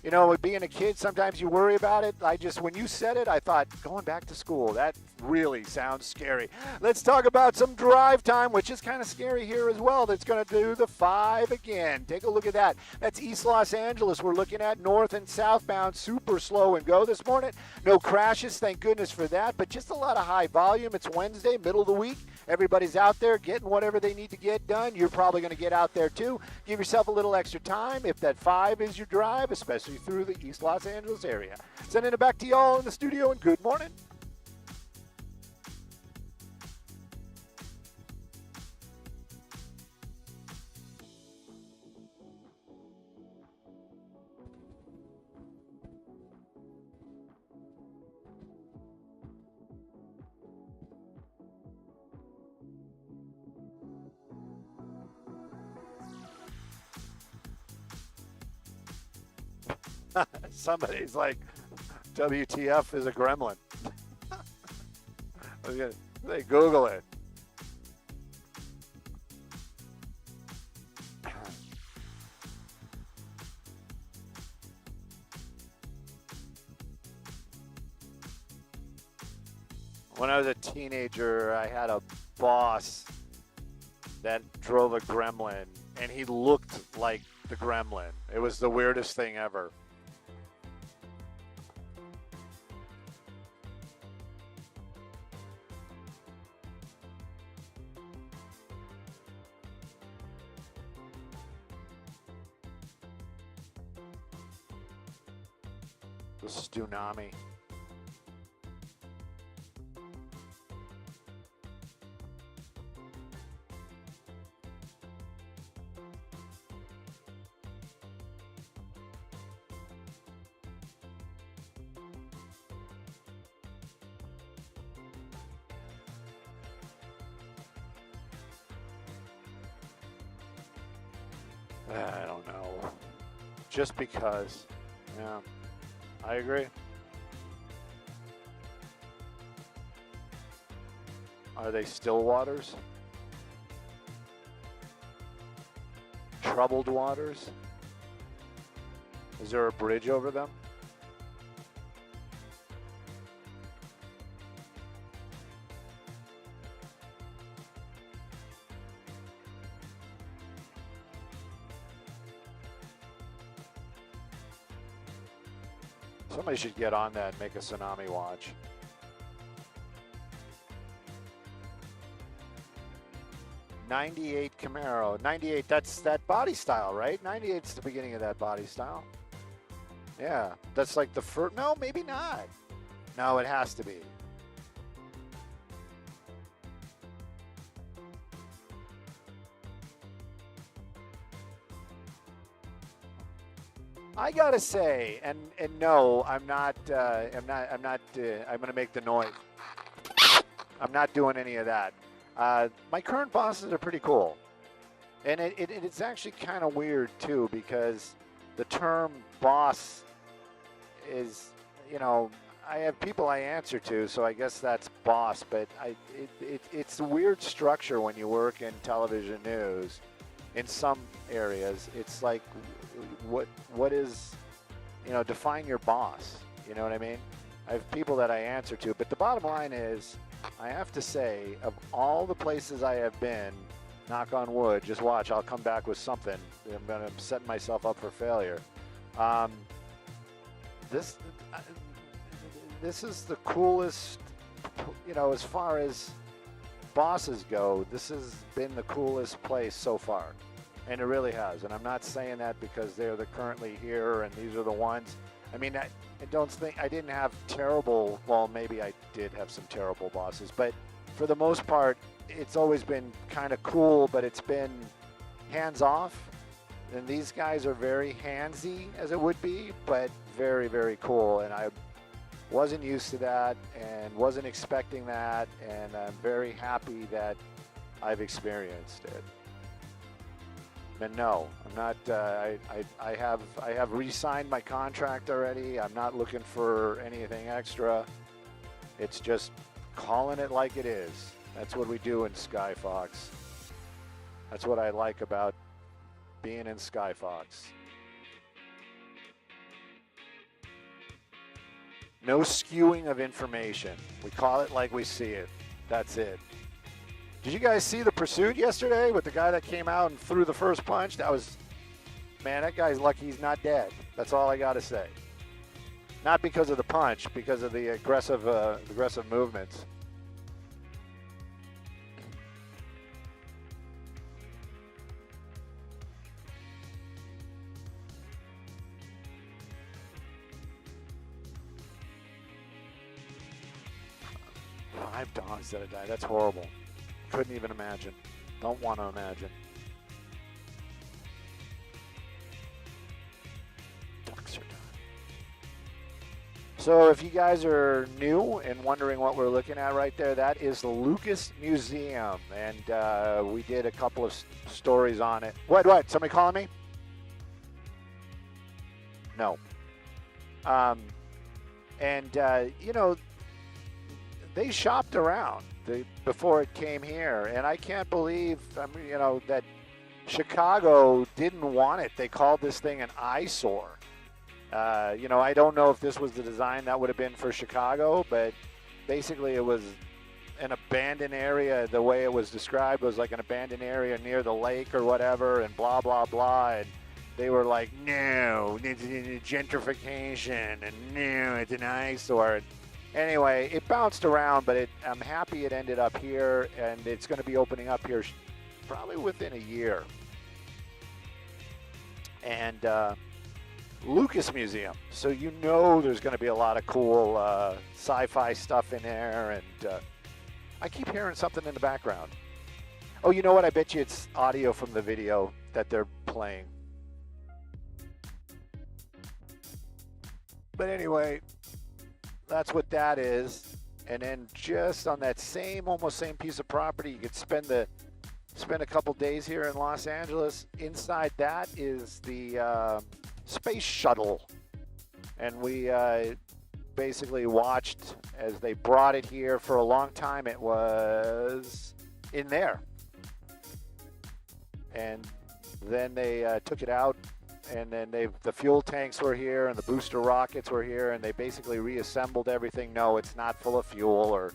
You know, being a kid, sometimes you worry about it. When you said it, I thought, going back to school, that really sounds scary. Let's talk about some drive time, which is kind of scary here as well. That's going to do the 5 again. Take a look at that. That's East Los Angeles. We're looking at north and southbound, super slow and go this morning. No crashes, thank goodness for that, but just a lot of high volume. It's Wednesday, middle of the week. Everybody's out there getting whatever they need to get done. You're probably going to get out there too. Give yourself a little extra time if that 5 is your drive, especially through the East Los Angeles area. Sending it back to y'all in the studio, and good morning. Somebody's like, WTF is a gremlin. They Google it. When I was a teenager, I had a boss that drove a gremlin, and he looked like the gremlin. It was the weirdest thing ever. The Tsunami. I don't know. Just because. Yeah, I agree. Are they still waters? Troubled waters? Is there a bridge over them? Somebody should get on that and make a Tsunami watch. '98 Camaro. 98, that's that body style, right? 98's the beginning of that body style. Yeah, that's like the first. No, maybe not. No, it has to be. I gotta say, and no, I'm not. I'm going to make the noise. I'm not doing any of that. My current bosses are pretty cool, and it's actually kind of weird too, because the term boss is, you know, I have people I answer to, so I guess that's boss. But it's a weird structure when you work in television news. In some areas, it's like, what is, you know, define your boss. You know what I mean? I have people that I answer to, but the bottom line is, I have to say, of all the places I have been, knock on wood, just watch, I'll come back with something. I'm setting myself up for failure. This is the coolest, you know, as far as bosses go, this has been the coolest place so far. And it really has. And I'm not saying that because they're currently here and these are the ones. I mean, I don't think I didn't have terrible, well, maybe I did have some terrible bosses, but for the most part, it's always been kind of cool, but it's been hands off. And these guys are very handsy, as it would be, but very, very cool. And I wasn't used to that and wasn't expecting that. And I'm very happy that I've experienced it. And no, I'm not. I have re-signed my contract already. I'm not looking for anything extra. It's just calling it like it is. That's what we do in Skyfox. That's what I like about being in Skyfox. No skewing of information. We call it like we see it. That's it. Did you guys see the pursuit yesterday with the guy that came out and threw the first punch? That was, man, that guy's lucky he's not dead. That's all I got to say. Not because of the punch, because of the aggressive movements. Five dogs that have died. That's horrible. Couldn't even imagine. Don't want to imagine. Ducks are done. So if you guys are new and wondering what we're looking at right there, that is the Lucas Museum. And we did a couple of stories on it. What? Somebody calling me? No. You know, they shopped around before it came here, and I can't believe, you know, that Chicago didn't want it. They called this thing an eyesore. You know, I don't know if this was the design that would have been for Chicago, but basically it was an abandoned area. The way it was described was like an abandoned area near the lake or whatever, and blah, blah, blah. And they were like, no, it's gentrification, and no, it's an eyesore. Anyway, it bounced around, but I'm happy it ended up here, and it's going to be opening up here probably within a year. And Lucas Museum, so you know there's going to be a lot of cool sci-fi stuff in there, and I keep hearing something in the background. Oh, you know what? I bet you it's audio from the video that they're playing. But anyway, that's what that is. And then just on that almost same piece of property, you could spend a couple days here in Los Angeles. Inside that is the space shuttle. And we basically watched as they brought it here. For a long time it was in there. And then they took it out. And then the fuel tanks were here, and the booster rockets were here, and they basically reassembled everything. No, it's not full of fuel or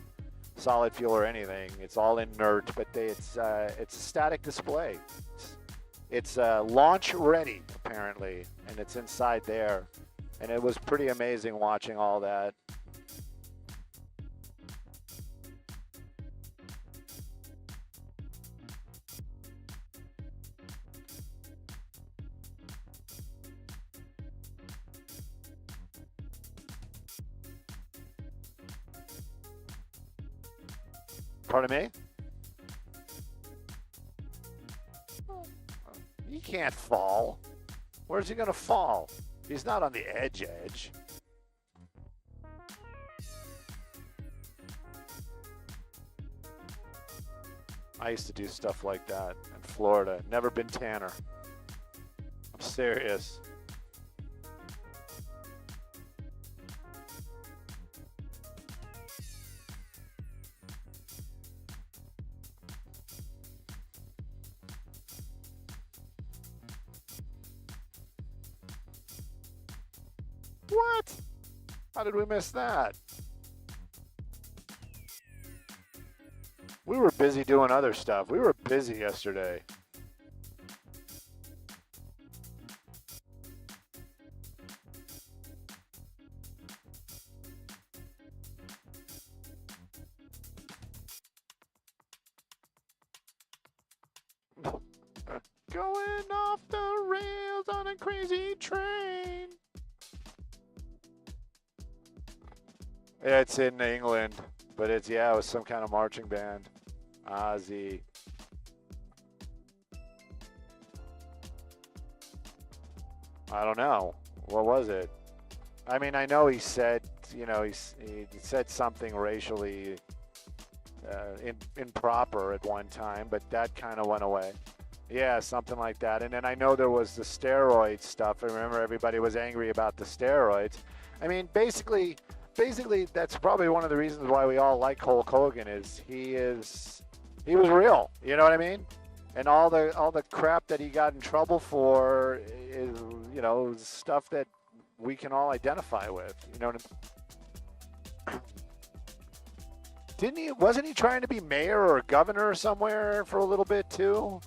solid fuel or anything. It's all inert, but it's a static display. It's launch ready, apparently, and it's inside there. And it was pretty amazing watching all that. Pardon me? He can't fall. Where's he going to fall? He's not on the edge. I used to do stuff like that in Florida. Never been tanner. I'm serious. What? How did we miss that? We were busy doing other stuff. We were busy yesterday. Going off the rails on a crazy train. Yeah, it's in England, but it was some kind of marching band. Ozzy. I don't know. What was it? I mean, I know he said, you know, he said something racially improper at one time, but that kind of went away. Yeah, something like that. And then I know there was the steroid stuff. I remember everybody was angry about the steroids. I mean, basically, that's probably one of the reasons why we all like Hulk Hogan is he was real. You know what I mean? And all the crap that he got in trouble for is, you know, stuff that we can all identify with. You know what I mean? Wasn't he trying to be mayor or governor somewhere for a little bit too?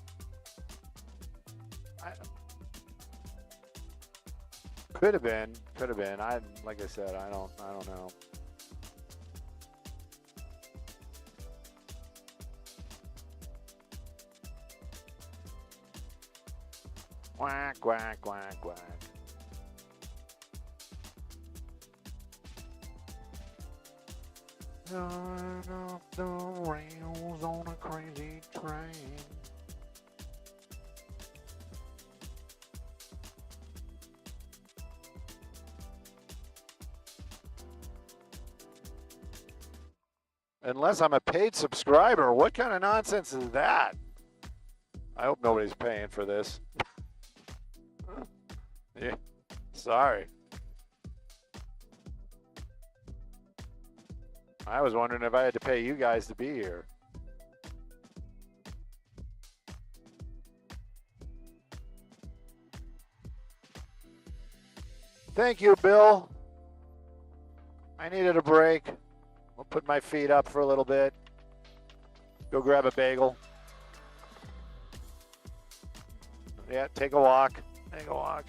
Could have been. Like I said, I don't know. Quack, quack, quack, quack. Turn off the rails on a crazy train. Unless I'm a paid subscriber, what kind of nonsense is that? I hope nobody's paying for this. Yeah, sorry. I was wondering if I had to pay you guys to be here. Thank you, Bill. I needed a break. I'll put my feet up for a little bit. Go grab a bagel. Yeah, take a walk. Take a walk.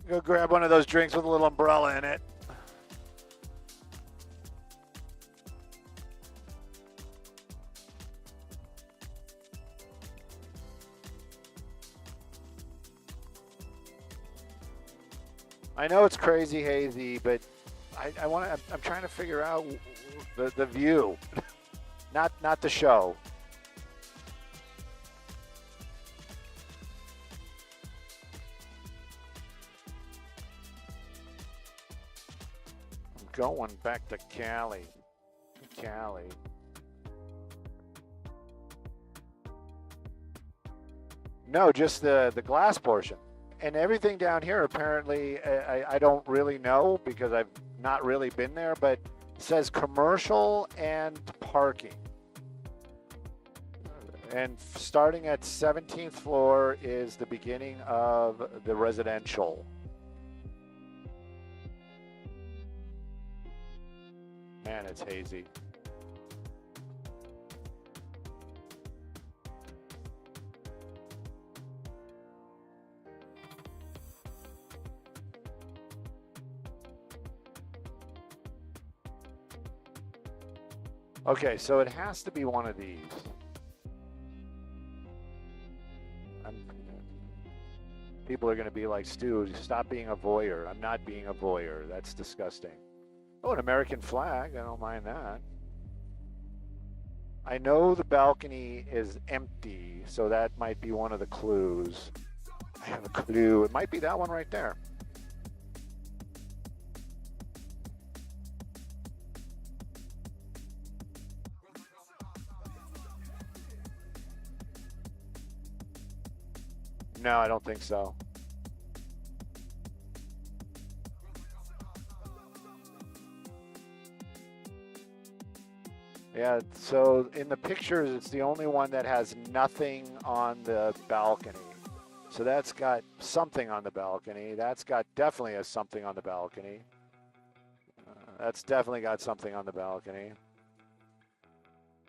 Go grab one of those drinks with a little umbrella in it. I know it's crazy hazy, but I'm trying to figure out the view, not the show. I'm going back to Cali. No, just the glass portion. And everything down here, apparently, I don't really know because I've not really been there, but it says commercial and parking. And starting at 17th floor is the beginning of the residential. Man, it's hazy. Okay, so it has to be one of these. People are going to be like, Stu, stop being a voyeur. I'm not being a voyeur. That's disgusting. Oh, an American flag. I don't mind that. I know the balcony is empty, so that might be one of the clues. I have a clue. It might be that one right there. No, I don't think so. Yeah, so in the pictures, it's the only one that has nothing on the balcony. So that's got something on the balcony. That's got definitely has something on the balcony. That's definitely got something on the balcony.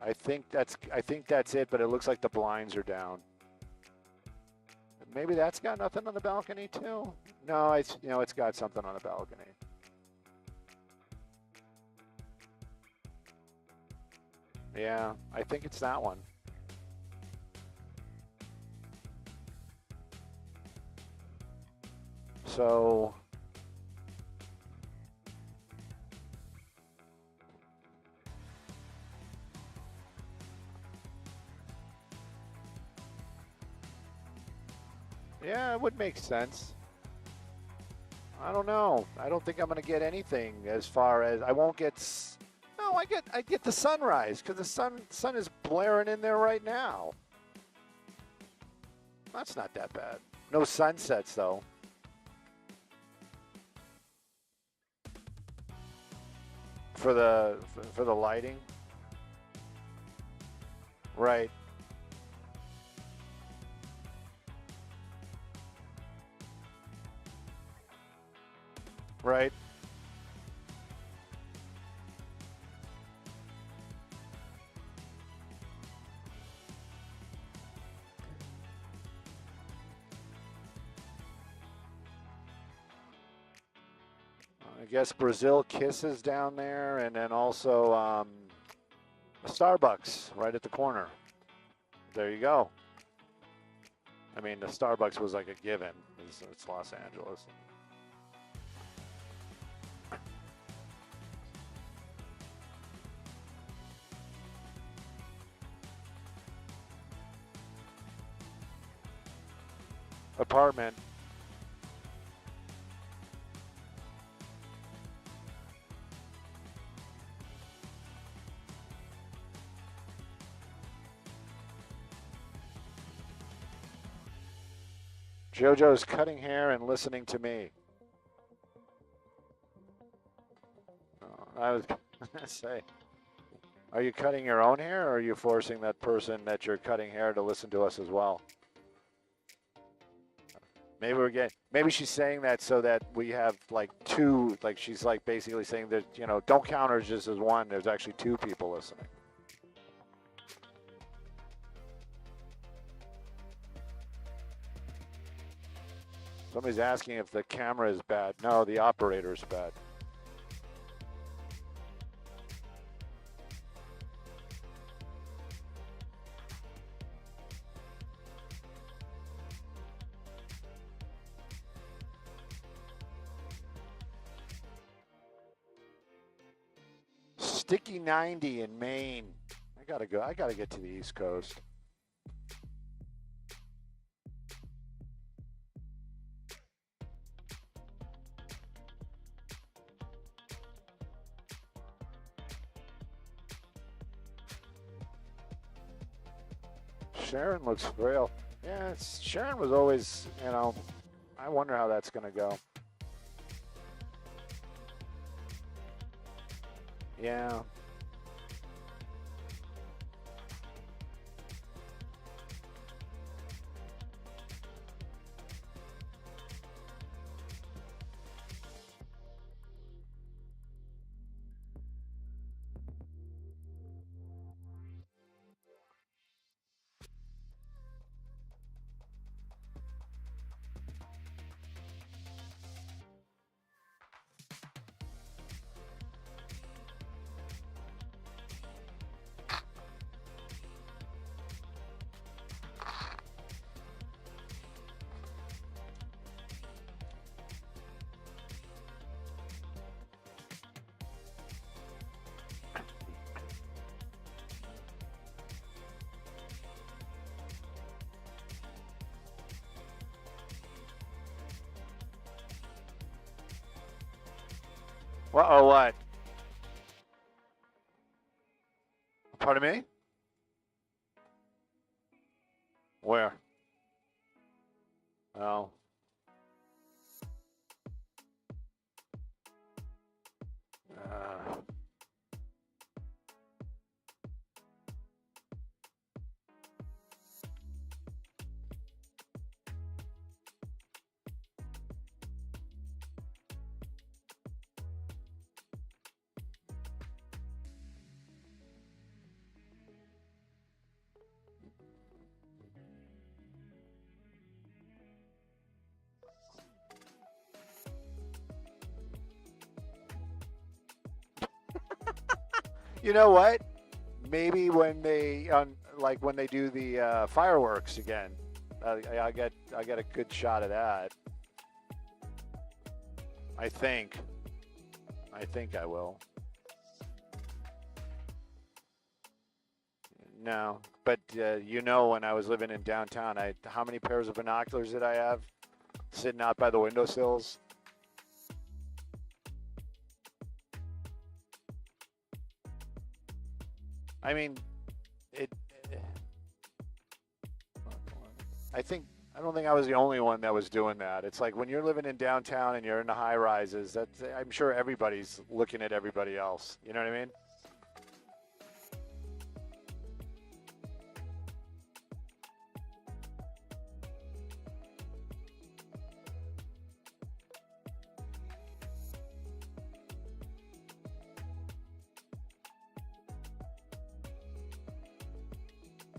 I think that's it, but it looks like the blinds are down. Maybe that's got nothing on the balcony too. No, it's got something on the balcony. Yeah, I think it's that one. So yeah, it would make sense. I don't know. I don't think I'm going to get anything as far as I won't get. No, I get the sunrise because the sun is blaring in there right now. That's not that bad. No sunsets though. For the lighting. Right. Right. I guess Brazil Kisses down there, and then also a Starbucks right at the corner. There you go. I mean, the Starbucks was like a given. It's Los Angeles. Apartment. JoJo's cutting hair and listening to me. Oh, I was going to say, are you cutting your own hair, or are you forcing that person that you're cutting hair to listen to us as well? Maybe she's saying that so that we have like two, like she's like basically saying that, you know, don't count her just as one. There's actually two people listening. Somebody's asking if the camera is bad. No, the operator's bad. Sticky 90 in Maine. I gotta go. I gotta get to the East Coast. Sharon looks frail. Yeah, Sharon was always, you know, I wonder how that's going to go. Yeah. Uh-oh, what? Pardon me? Where? Oh. You know what? Maybe when they when they do the fireworks again, I get a good shot of that. I think I will. No, but you know, when I was living in downtown, how many pairs of binoculars did I have sitting out by the windowsills? I mean, I don't think I was the only one that was doing that. It's like when you're living in downtown and you're in the high rises, I'm sure everybody's looking at everybody else. You know what I mean?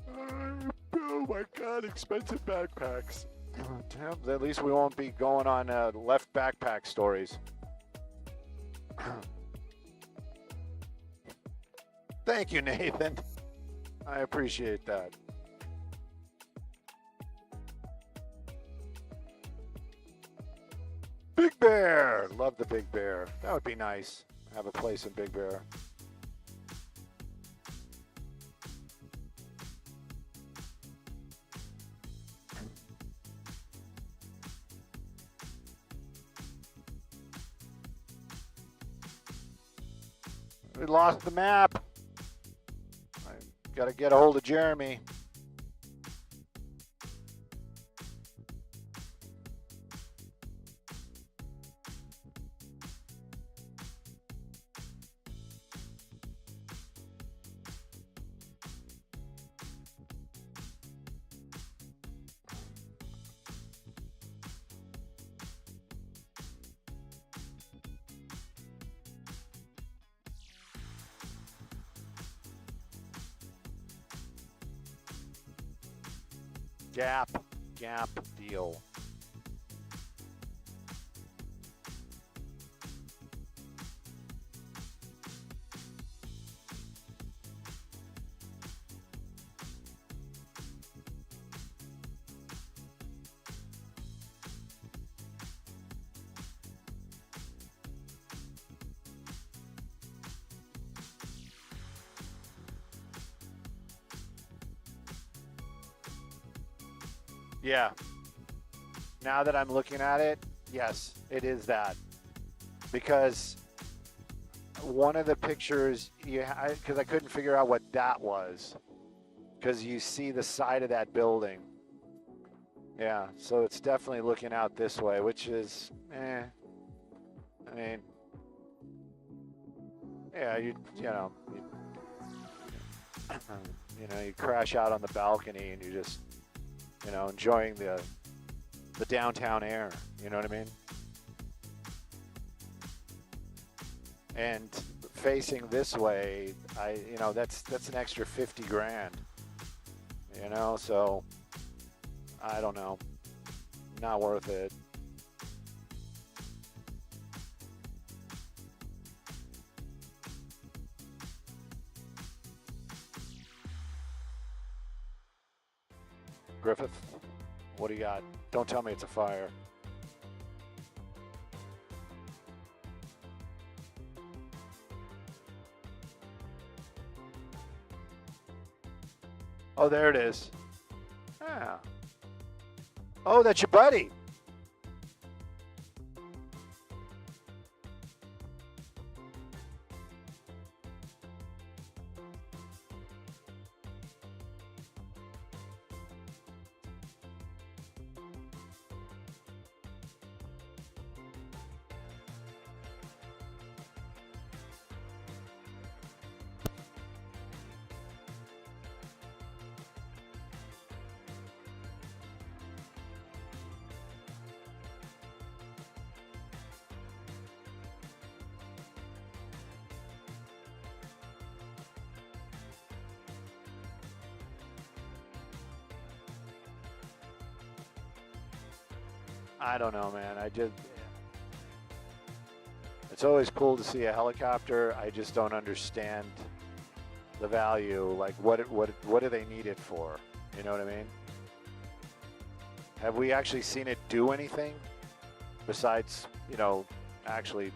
Oh my God, expensive backpacks. Damn, at least we won't be going on left backpack stories. Thank you, Nathan. I appreciate that. Big Bear. Love the Big Bear. That would be nice. Have a place in Big Bear. We lost the map. I gotta get a hold of Jeremy. Gap deal. Yeah. Now that I'm looking at it, yes, it is that. Because one of the pictures, because I couldn't figure out what that was. Because you see the side of that building. Yeah, so it's definitely looking out this way, which is, I mean, yeah, you crash out on the balcony and you just, enjoying the downtown air, you know what I mean? And facing this way, that's an extra 50 grand, so I don't know, not worth it. Griffith, what do you got? Don't tell me it's a fire. Oh, there it is. Ah. Oh, that's your buddy. I don't know, man. It's always cool to see a helicopter. I just don't understand the value. Like, what do they need it for? You know what I mean? Have we actually seen it do anything besides, actually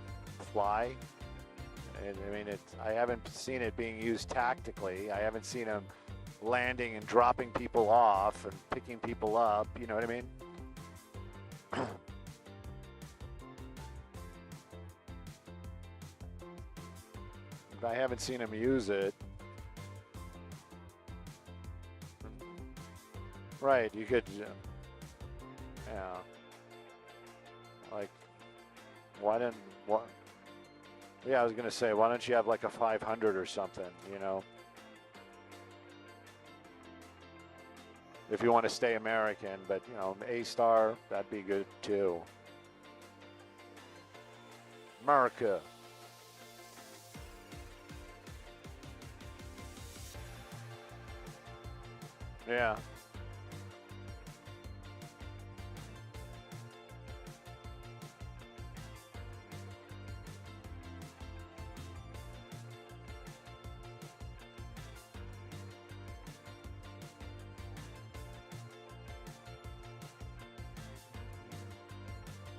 fly? I mean, I haven't seen it being used tactically. I haven't seen them landing and dropping people off and picking people up. You know what I mean? I haven't seen him use it. Right, you could, yeah. Like, yeah, I was gonna say, why don't you have like a 500 or something, If you want to stay American, but, A-Star, that'd be good too. America. Yeah.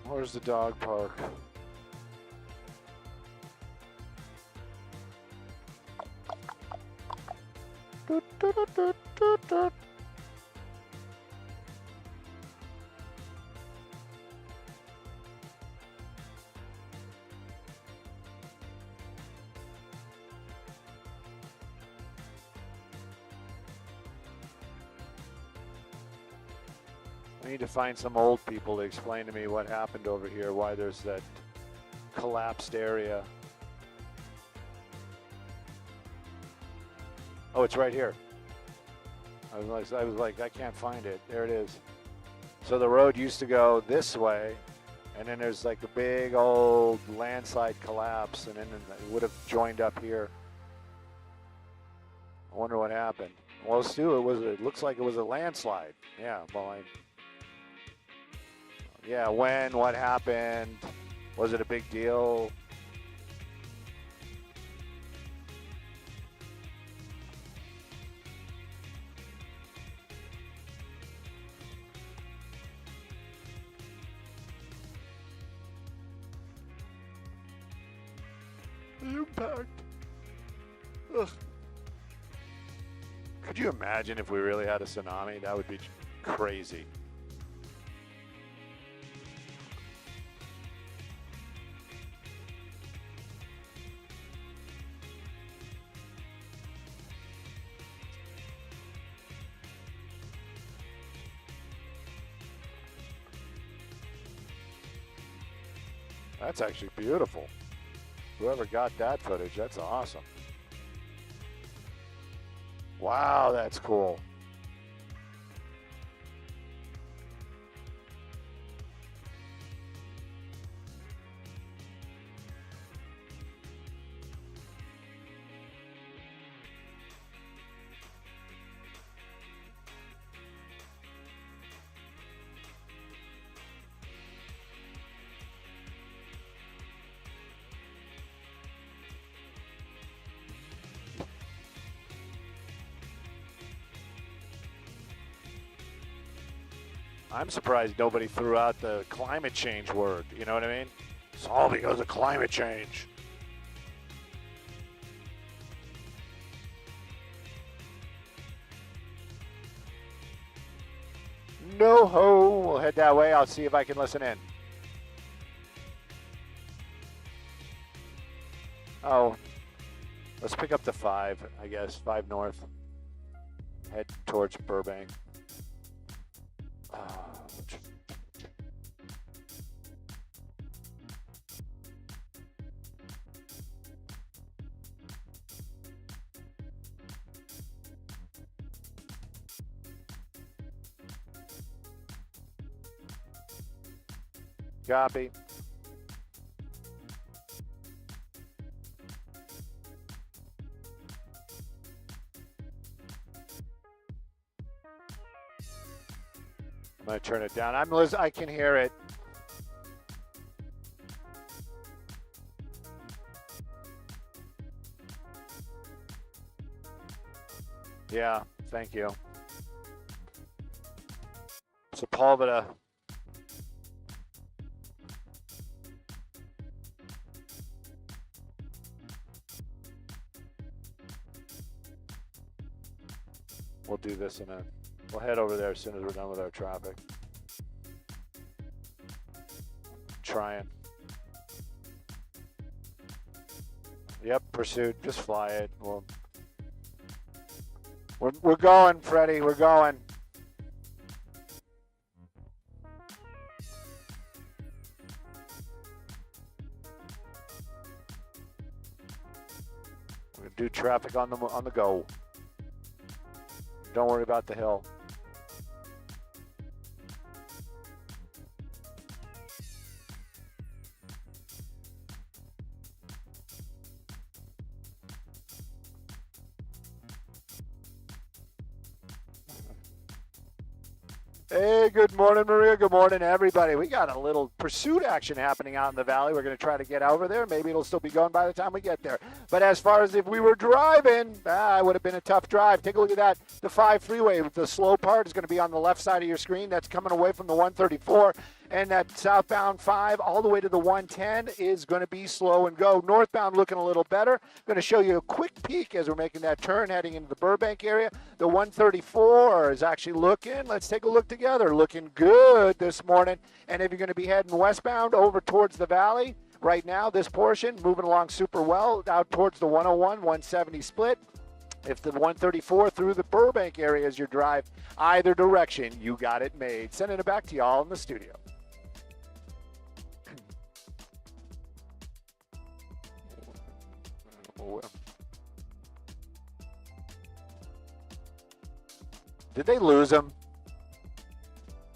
Where's the dog park? I need to find some old people to explain to me what happened over here, why there's that collapsed area. Oh, it's right here. I was like, I can't find it. There it is. So the road used to go this way, and then there's like a big old landslide collapse, and then it would have joined up here. I wonder what happened. Well, Stu, it looks like it was a landslide. Yeah, well, yeah, when, what happened, was it a big deal? The impact. Ugh. Could you imagine if we really had a tsunami? That would be crazy. That's actually beautiful. Whoever got that footage, that's awesome. Wow, that's cool. I'm surprised nobody threw out the climate change word. You know what I mean? It's all because of climate change. No ho. We'll head that way. I'll see if I can listen in. Oh, let's pick up the 5, I guess. 5 north. Head towards Burbank. Copy. I'm going to turn it down. I can hear it. Yeah, thank you. Sepulveda. We'll do this in a... We'll head over there as soon as we're done with our traffic. Trying. Yep, pursuit. Just fly it. We're going, Freddie. We're going. We're gonna do traffic on the go. Don't worry about the hill. Hey, good morning, Maria. Good morning, everybody. We got a little pursuit action happening out in the valley. We're going to try to get over there. Maybe it'll still be going by the time we get there. But as far as if we were driving, it would have been a tough drive. Take a look at that. The 5 freeway, the slow part is going to be on the left side of your screen. That's coming away from the 134. And that southbound 5 all the way to the 110 is going to be slow and go. Northbound looking a little better. I'm going to show you a quick peek as we're making that turn heading into the Burbank area. The 134 is actually looking, let's take a look together, looking good this morning. And if you're going to be heading westbound over towards the valley, right now this portion moving along super well out towards the 101-170 split. If the 134 through the Burbank area is your drive, either direction, you got it made. Sending it back to y'all in the studio. Did they lose him?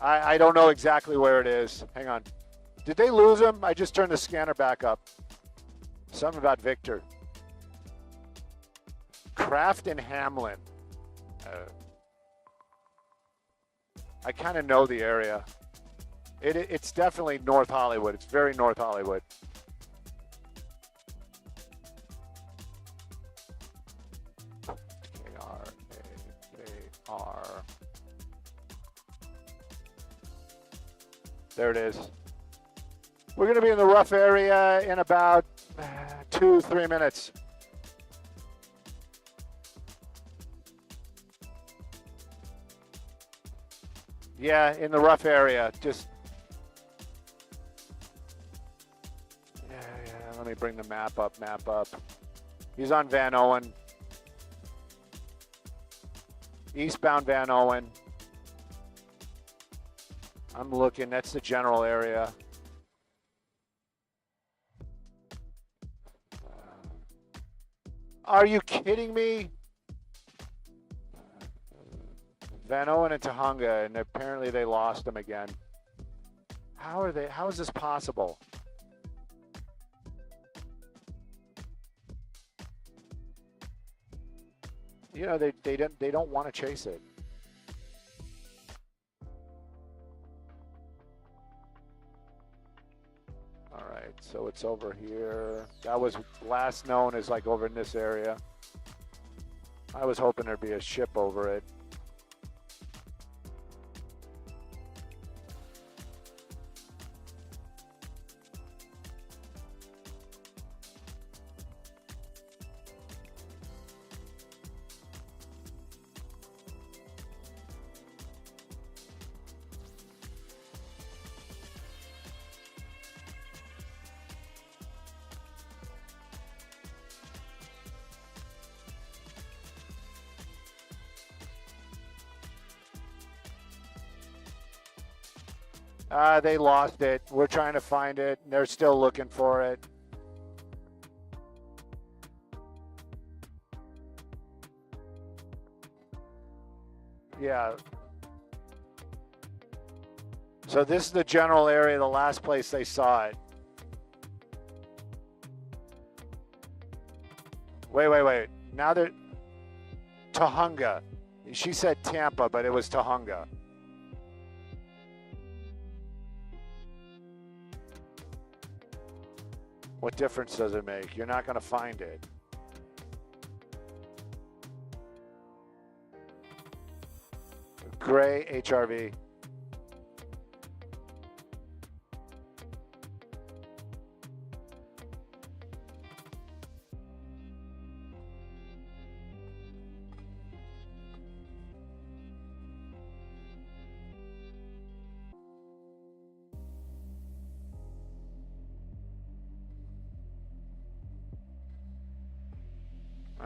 I don't know exactly where it is. Hang on. Did they lose him? I just turned the scanner back up. Something about Victor. Kraft and Hamlin. I kind of know the area. It's definitely North Hollywood. It's very North Hollywood. K-R-A-K-R. There it is. We're going to be in the rough area in about 2-3 minutes. Yeah, in the rough area. Just yeah. Let me bring the map up. He's on Van Owen. Eastbound Van Owen. I'm looking. That's the general area. Are you kidding me? Van Owen and Tahunga, and apparently they lost him again. How is this possible? You know, they don't want to chase it. All right, so it's over here. That was last known as like over in this area. I was hoping there'd be a ship over it. They lost it. We're trying to find it. They're still looking for it. Yeah. So this is the general area, the last place they saw it. Wait. Now they're Tahunga. She said Tampa, but it was Tahunga. What difference does it make? You're not going to find it. Gray HRV.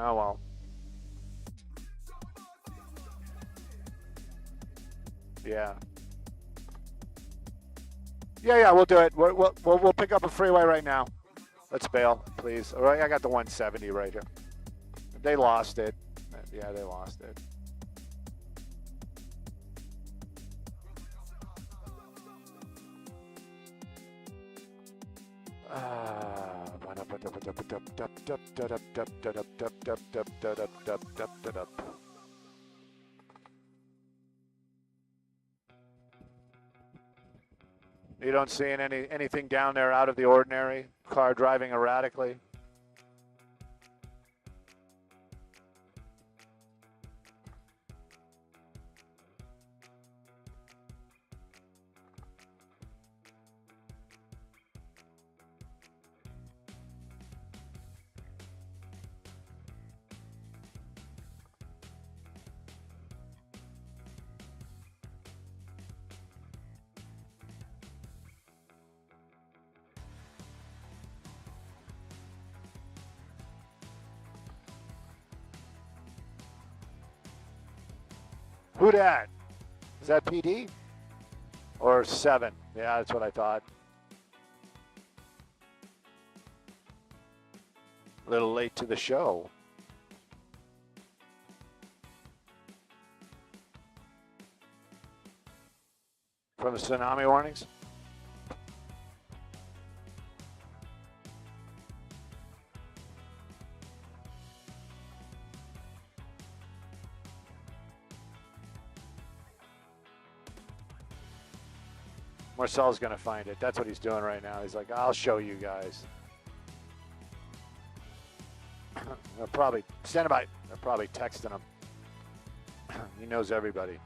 Oh, well. Yeah. Yeah, we'll do it. We'll pick up a freeway right now. Let's bail, please. All right, I got the 170 right here. They lost it. Yeah, they lost it. You don't see anything down there out of the ordinary? Car driving erratically? Who dat? Is that PD? Or 7? Yeah, that's what I thought. A little late to the show. From the tsunami warnings? Marcel's going to find it. That's what he's doing right now. He's like, I'll show you guys. They're probably standing by. They're probably texting him. He knows everybody.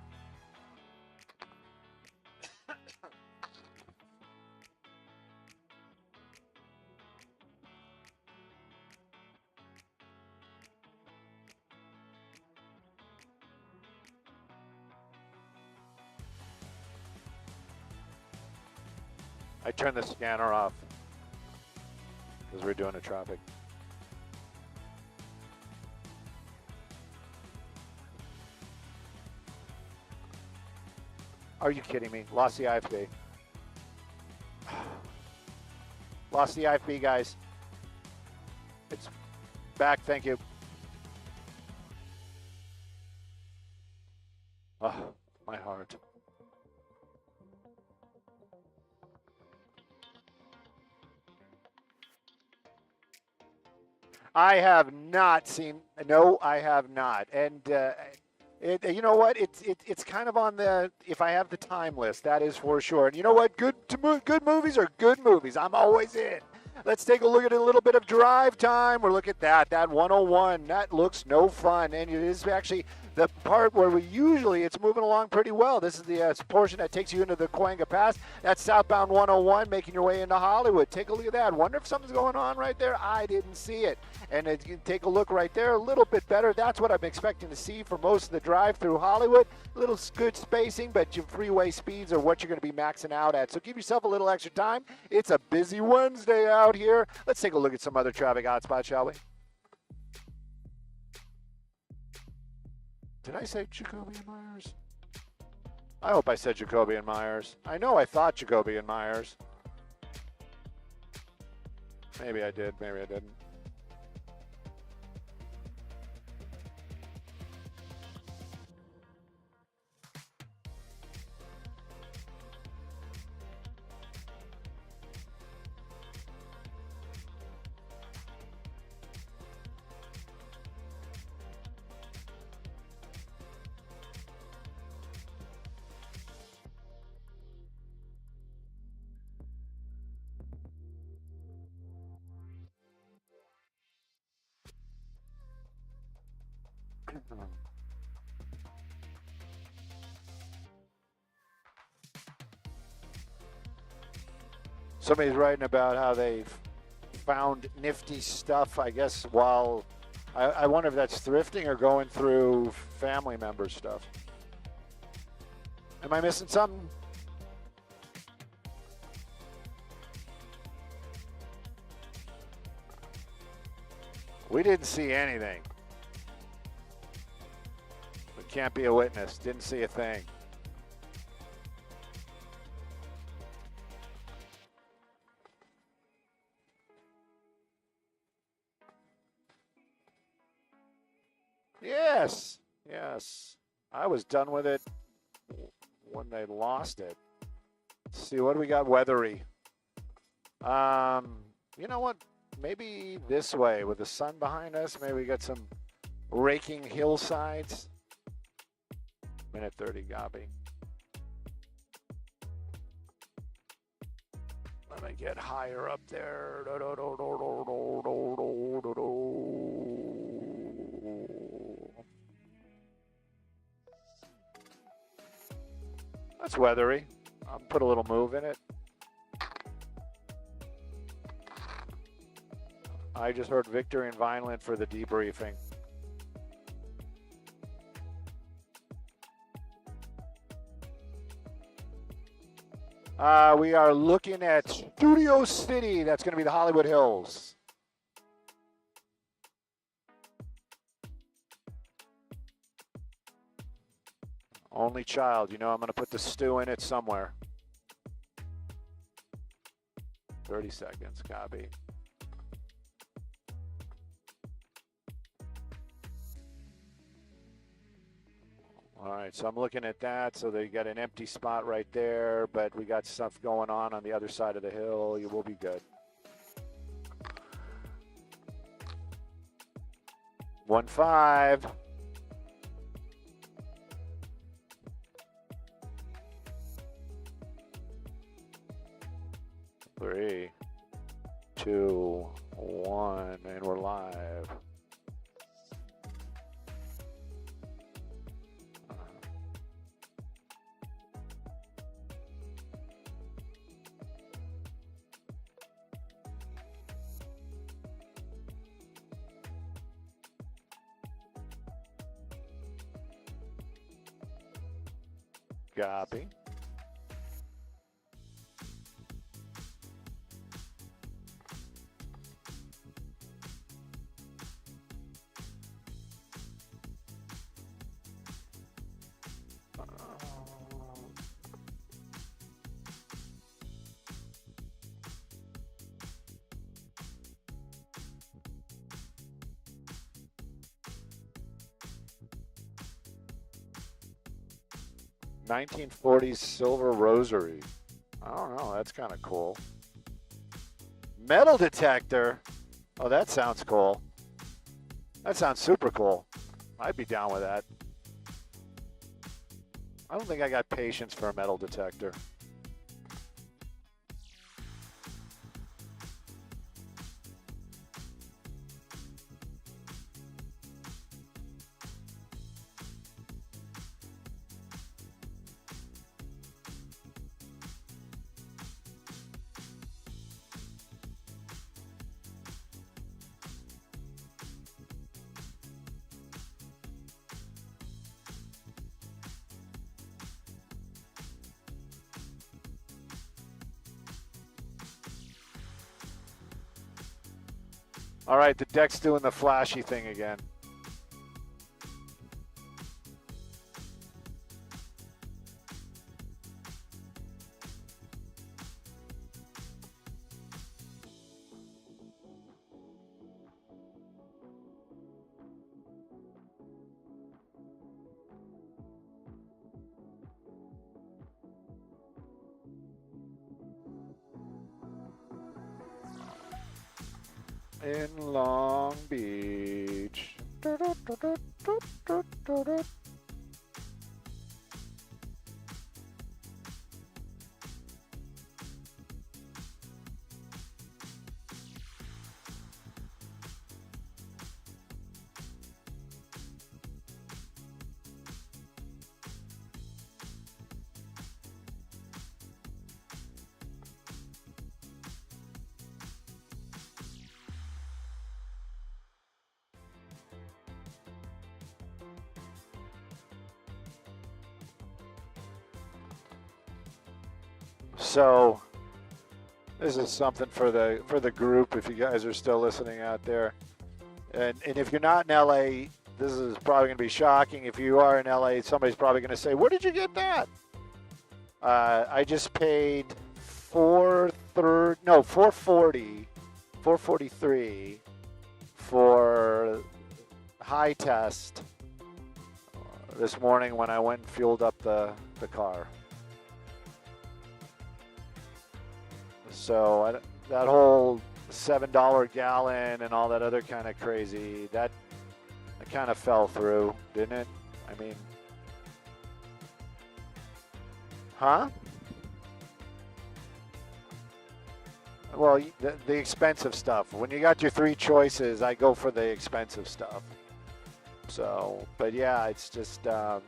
I turned the scanner off because we're doing the traffic. Are you kidding me? Lost the IFB. Lost the IFB, guys. It's back, thank you. Oh, my heart. I have not seen. No, I have not. And you know what? It's kind of on the if I have the time list. That is for sure. And you know what? Good movies are good movies. I'm always in. Let's take a look at a little bit of drive time. We'll look at that 101. That looks no fun, and it is actually the part where it's moving along pretty well. This is the portion that takes you into the Cahuenga Pass. That's southbound 101, making your way into Hollywood. Take a look at that. Wonder if something's going on right there. I didn't see it. And you can take a look right there, a little bit better. That's what I'm expecting to see for most of the drive through Hollywood. A little good spacing, but your freeway speeds are what you're going to be maxing out at. So give yourself a little extra time. It's a busy Wednesday out here. Let's take a look at some other traffic hotspots, shall we? Did I say Jacoby and Myers? I hope I said Jacoby and Myers. I know I thought Jacoby and Myers. Maybe I did, maybe I didn't. Somebody's writing about how they found nifty stuff, I guess, while I wonder if that's thrifting or going through family member stuff. Am I missing something? We didn't see anything. We can't be a witness. Didn't see a thing. Yes, yes. I was done with it when they lost it. Let's see, what do we got weathery? You know what? Maybe this way with the sun behind us. Maybe we got some raking hillsides. Minute 30, Gabi. want to get higher up there. That's weathery. I'll put a little move in it. I just heard Victory and Vineland for the debriefing. We are looking at Studio City. That's going to be the Hollywood Hills. Only child. You know I'm going to put the stew in it somewhere. 30 seconds. Copy. All right, so I'm looking at that. So they got an empty spot right there, but we got stuff going on the other side of the hill. You will be good. 1-5. Three, two, one, and we're live. Copy. $1940s silver rosary. I don't know. That's kind of cool. Metal detector. Oh, that sounds cool. That sounds super cool. I'd be down with that. I don't think I got patience for a metal detector. All right, the deck's doing the flashy thing again. In Long Beach. So this is something for the group if you guys are still listening out there. And if you're not in LA, this is probably going to be shocking. If you are in LA, somebody's probably going to say, "Where did you get that?" I just paid $443 for high test this morning when I went and fueled up the car. So that whole $7 gallon and all that other kind of crazy, that kind of fell through, didn't it? I mean, huh? Well, the expensive stuff. When you got your three choices, I go for the expensive stuff. So, but yeah, it's just, I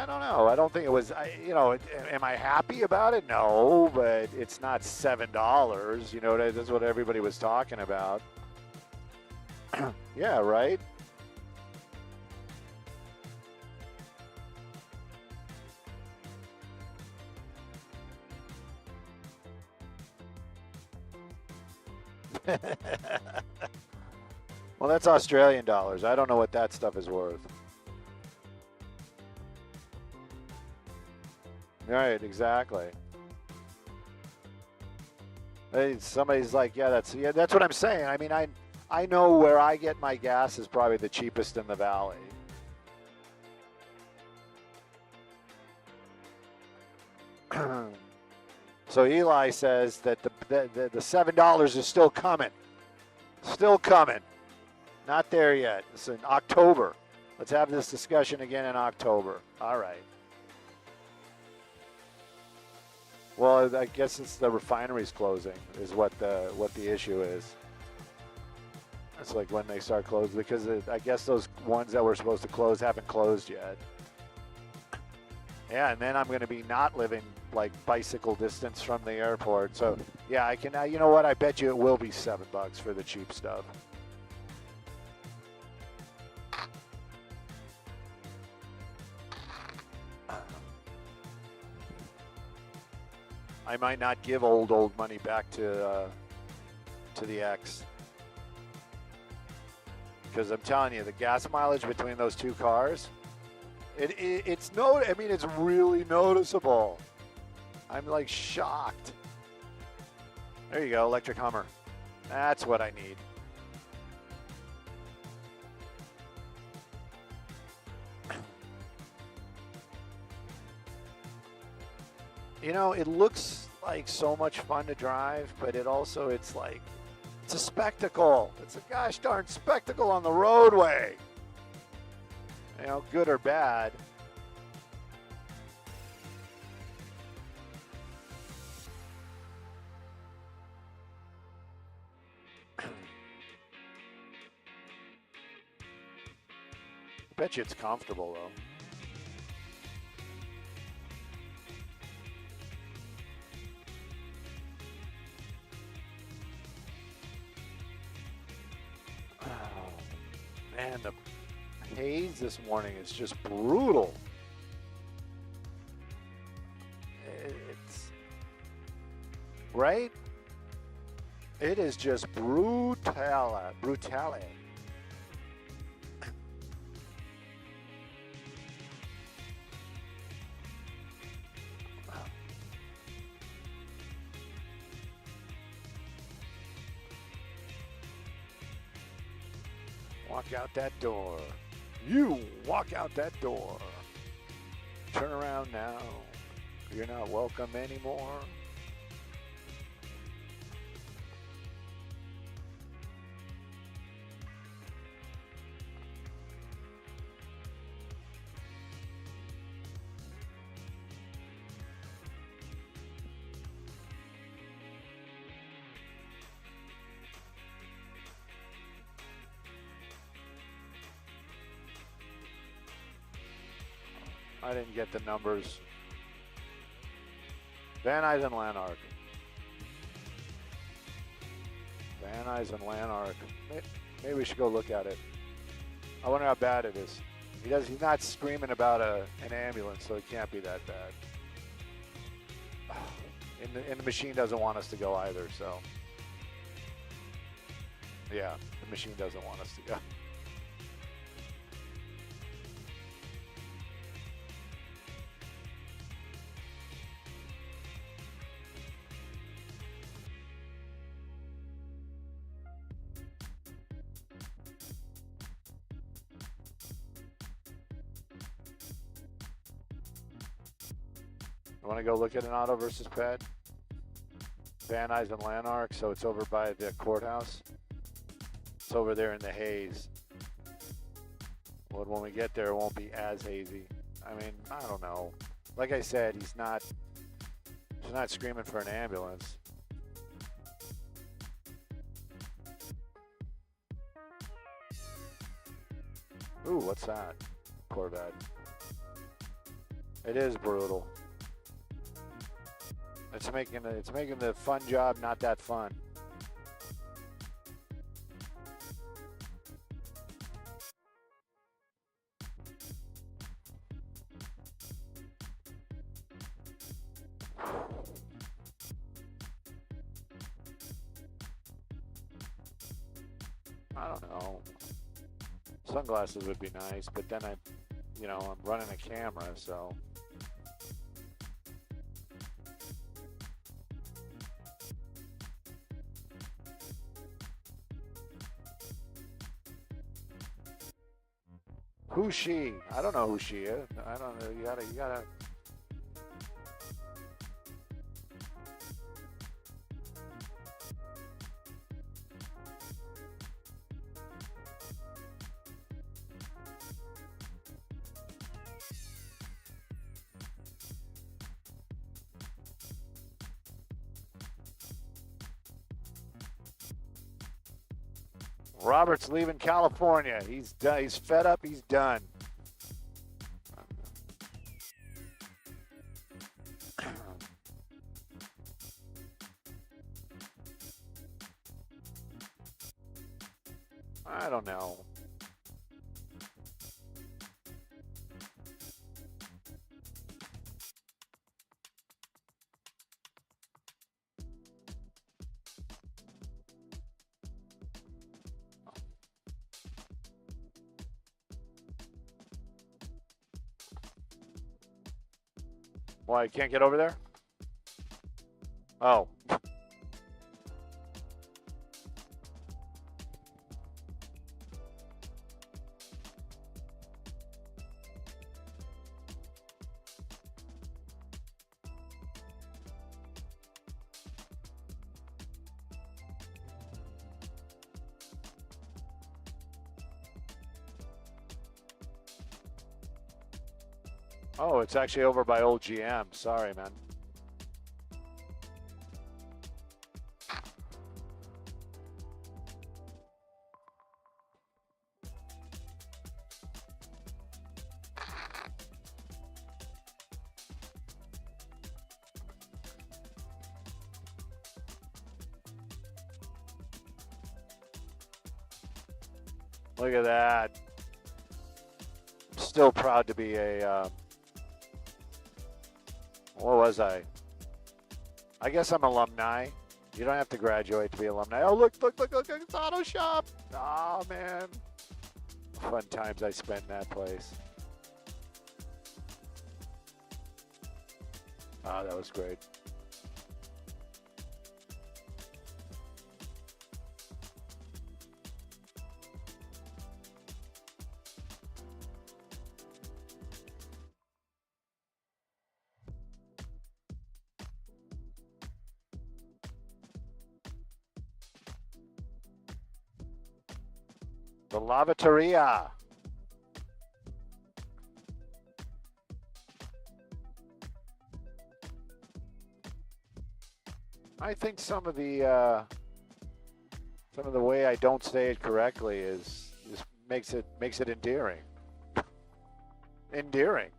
don't know. I don't think it was, am I happy about it? No, but it's not $7. You know, that's what everybody was talking about. Yeah, right? Well, that's Australian dollars. I don't know what that stuff is worth. Right, exactly. Hey, somebody's like, yeah, that's what I'm saying. I mean, I know where I get my gas is probably the cheapest in the valley. So Eli says that the $7 is still coming. Still coming. Not there yet. It's in October. Let's have this discussion again in October. All right. Well, I guess it's the refinery's closing is what the issue is. It's like when they start closing because I guess those ones that were supposed to close haven't closed yet. Yeah, and then I'm going to be not living like bicycle distance from the airport. So yeah, I can. You know what? I bet you it will be $7 for the cheap stuff. I might not give old money back to the X because I'm telling you, the gas mileage between those two cars, it's really noticeable. I'm like shocked. There you go, electric Hummer. That's what I need. You know, it looks like so much fun to drive, but it's a spectacle. It's a gosh darn spectacle on the roadway. You know, good or bad. Bet you it's comfortable though. Man, the haze this morning is just brutal. It's right. It is just brutale. Walk out that door. You walk out that door. Turn around now. You're not welcome anymore. I didn't get the numbers. Van Nuys and Lanark. Van Nuys and Lanark. Maybe we should go look at it. I wonder how bad it is. He's not screaming about an ambulance, so it can't be that bad. And the machine doesn't want us to go either, so. Yeah, the machine doesn't want us to go. I want to go look at an auto versus pet. Van Nuys and Lanark, so it's over by the courthouse. It's over there in the haze. Well, when we get there, it won't be as hazy. I mean, I don't know. Like I said, he's not screaming for an ambulance. Ooh, what's that? Corvette. It is brutal. It's making the fun job not that fun. I don't know. Sunglasses would be nice, but then I'm running a camera, so. Who's she? I don't know who she is. I don't know. You gotta. Robert's leaving California. He's done. He's fed up. He's done. I don't know. Why, you can't get over there? Oh. Oh, it's actually over by old GM. Sorry, man. Look at that. I'm still proud to be a... what was I? I guess I'm alumni. You don't have to graduate to be alumni. Oh, look, it's auto shop. Oh, man. Fun times I spent in that place. Oh, that was great. The Lavateria. I think some of the way I don't say it correctly is makes it endearing. Endearing.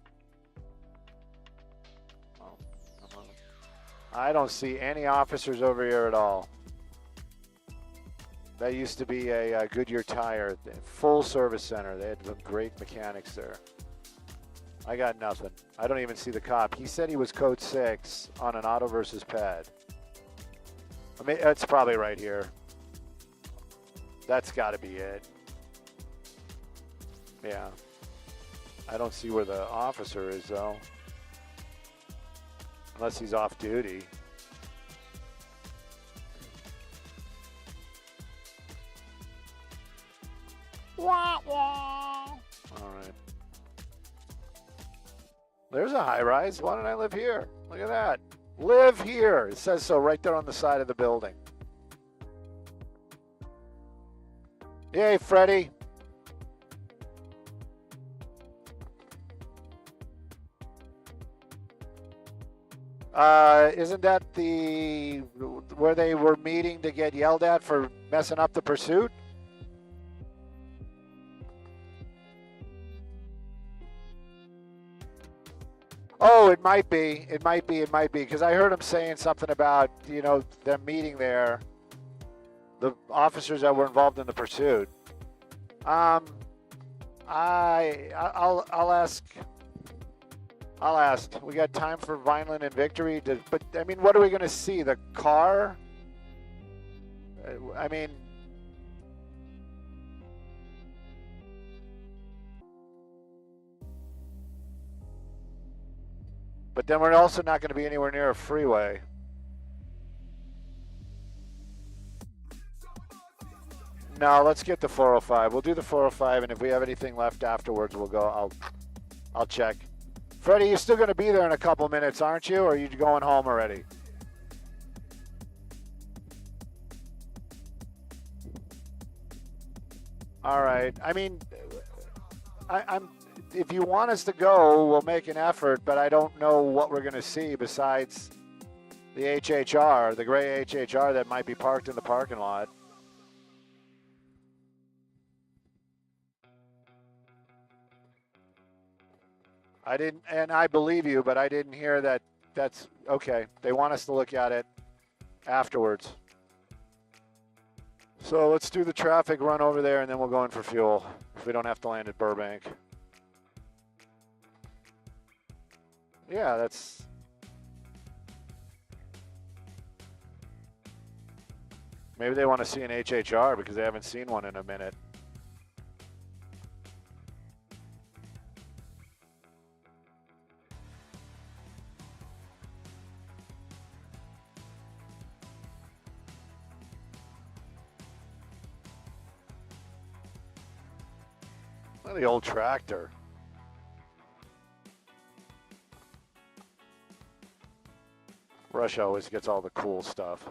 Oh, I don't see any officers over here at all. That used to be a Goodyear Tire, full service center. They had some great mechanics there. I got nothing. I don't even see the cop. He said he was code 6 on an auto versus pad. I mean, it's probably right here. That's got to be it. Yeah. I don't see where the officer is, though. Unless he's off duty. Wah, wah. All right. There's a high rise. Why don't I live here? Look at that. Live here. It says so right there on the side of the building. Yay, Freddie. Isn't that where they were meeting to get yelled at for messing up the pursuit? Oh, it might be. It might be. It might be. Because I heard him saying something about, them meeting there, the officers that were involved in the pursuit. I'll ask. I'll ask. We got time for Vineland and Victory. But, I mean, what are we going to see? The car? I mean... But then we're also not going to be anywhere near a freeway. No, let's get the 405. We'll do the 405, and if we have anything left afterwards, we'll go. I'll check. Freddie, you're still going to be there in a couple minutes, aren't you? Or are you going home already? All right. I mean, I'm. If you want us to go, we'll make an effort, but I don't know what we're going to see besides the HHR, the gray HHR that might be parked in the parking lot. I believe you, but I didn't hear that. That's okay. They want us to look at it afterwards. So let's do the traffic run over there, and then we'll go in for fuel if we don't have to land at Burbank. Yeah, that's... Maybe they want to see an HHR because they haven't seen one in a minute. Look at the old tractor. Russia always gets all the cool stuff.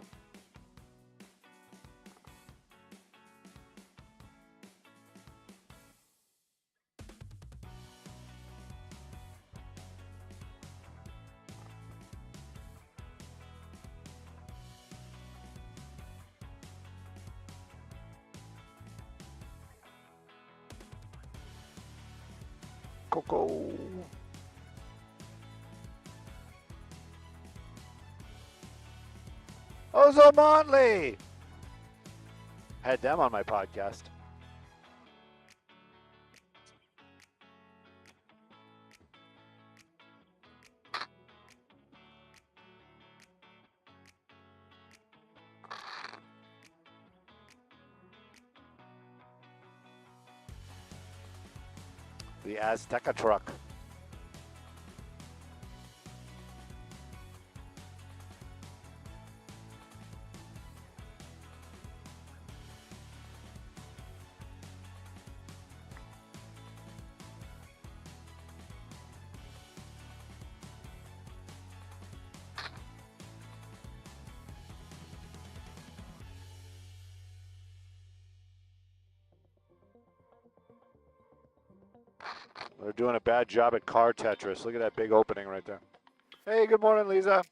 Coco. Ozo Montley! Had them on my podcast. The Azteca truck. They're doing a bad job at car Tetris. Look at that big opening right there. Hey, good morning, Lisa.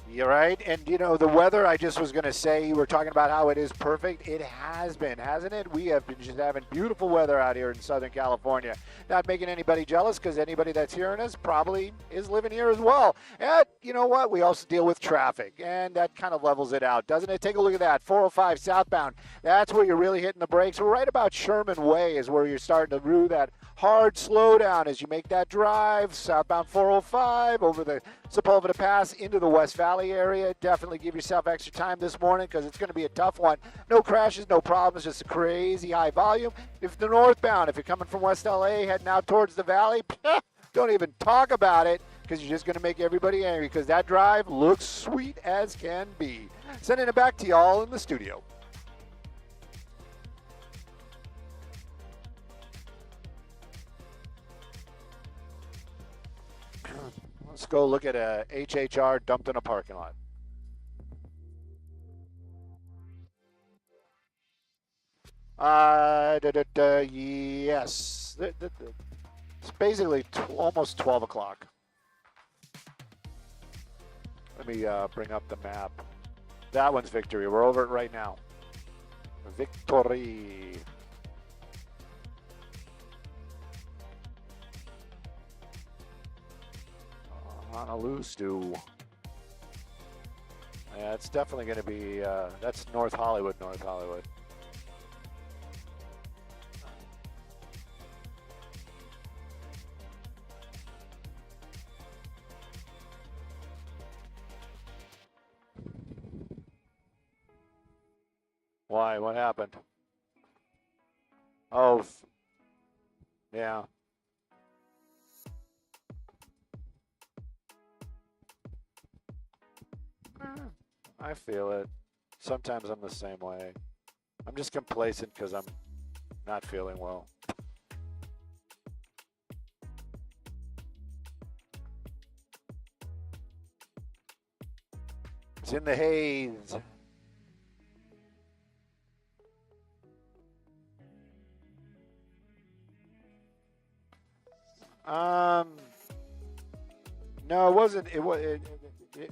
You're right. And, the weather, I just was going to say, you were talking about how it is perfect. It has been, hasn't it? We have been just having beautiful weather out here in Southern California. Not making anybody jealous because anybody that's hearing us probably is living here as well. And you know what? We also deal with traffic, and that kind of levels it out, doesn't it? Take a look at that. 405 southbound. That's where you're really hitting the brakes. We're right about Sherman Way is where you're starting to do that hard slowdown as you make that drive. Southbound 405 over the Sepulveda Pass into the West Valley area. Definitely give yourself extra time this morning because it's going to be a tough one. No crashes, no problems, just a crazy high volume. If the northbound, if you're coming from West LA, heading out towards the valley, don't even talk about it because you're just going to make everybody angry because that drive looks sweet as can be. Sending it back to y'all in the studio. Let's go look at a HHR dumped in a parking lot. Yes. It's basically almost 12 o'clock. Let me bring up the map. That one's Victory. We're over it right now. Victory. Honolulu stew. Yeah, it's definitely going to be, that's North Hollywood, North Hollywood. Why? What happened? Oh, yeah. I feel it. Sometimes I'm the same way. I'm just complacent because I'm not feeling well. It's in the haze. No, it wasn't. It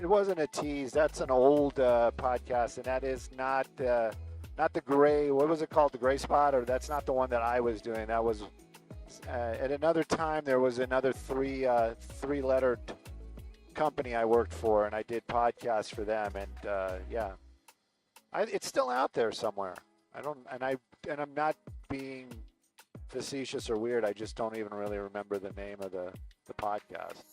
wasn't a tease. That's an old podcast, and that is not the gray. What was it called? The gray spot, or that's not the one that I was doing. That was at another time. There was another three-lettered company I worked for, and I did podcasts for them. And yeah, it's still out there somewhere. I'm not being facetious or weird. I just don't even really remember the name of the podcast.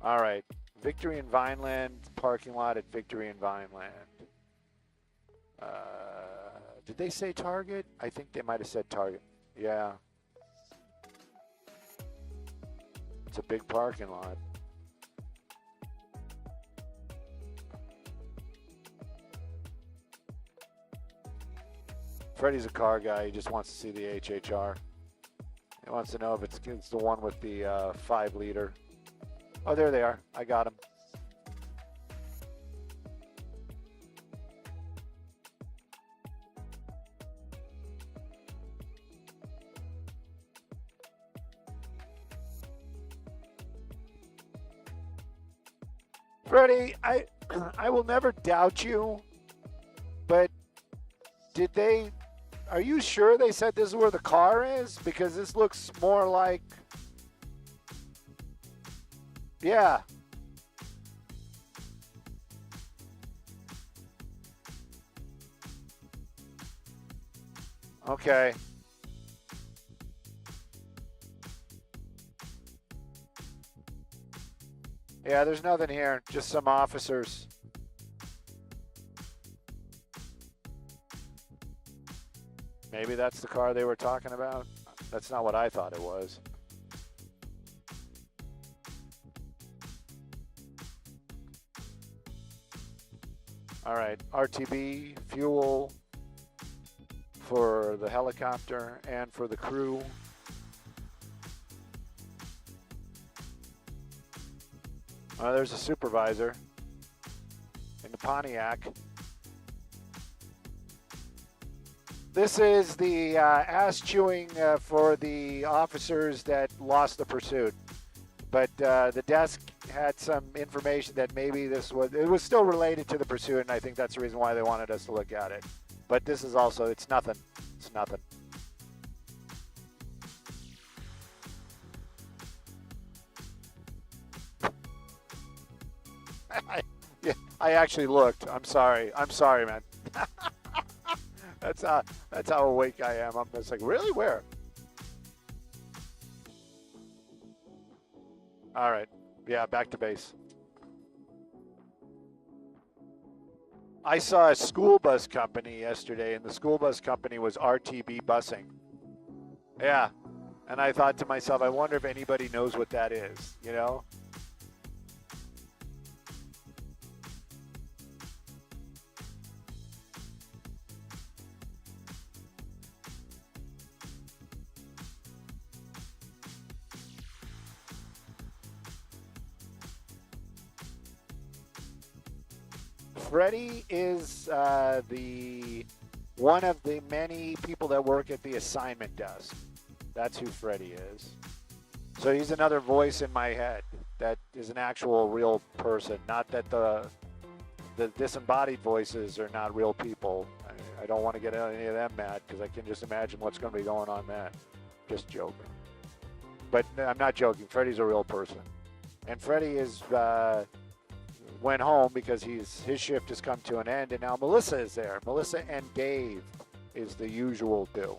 All right, Victory and Vineland parking lot at Victory and Vineland. Did they say Target? I think they might have said Target. Yeah. It's a big parking lot. Freddie's a car guy. He just wants to see the HHR. He wants to know if it's the one with the 5-liter. Oh, there they are. I got them. Freddie, I will never doubt you, but are you sure they said this is where the car is? Because this looks more like, yeah. Okay. Yeah, there's nothing here, just some officers. Maybe that's the car they were talking about. That's not what I thought it was. All right, RTB, fuel for the helicopter and for the crew. There's a supervisor in the Pontiac. This is the ass chewing for the officers that lost the pursuit. But the desk had some information that maybe it was still related to the pursuit, and I think that's the reason why they wanted us to look at it. But this is also, it's nothing. It's nothing. I actually looked. I'm sorry. I'm sorry, man. That's how awake I am. I'm just like, really? Where? All right. Yeah, back to base. I saw a school bus company yesterday, and the school bus company was RTB busing. Yeah. And I thought to myself, I wonder if anybody knows what that is, you know? Freddie is the one of the many people that work at the assignment desk. That's who Freddie is. So he's another voice in my head that is an actual real person. Not that the disembodied voices are not real people. I don't want to get any of them mad because I can just imagine what's going to be going on then. Just joking. But I'm not joking. Freddie's a real person. And Freddie is went home because his shift has come to an end, and now Melissa is there. Melissa and Dave is the usual do.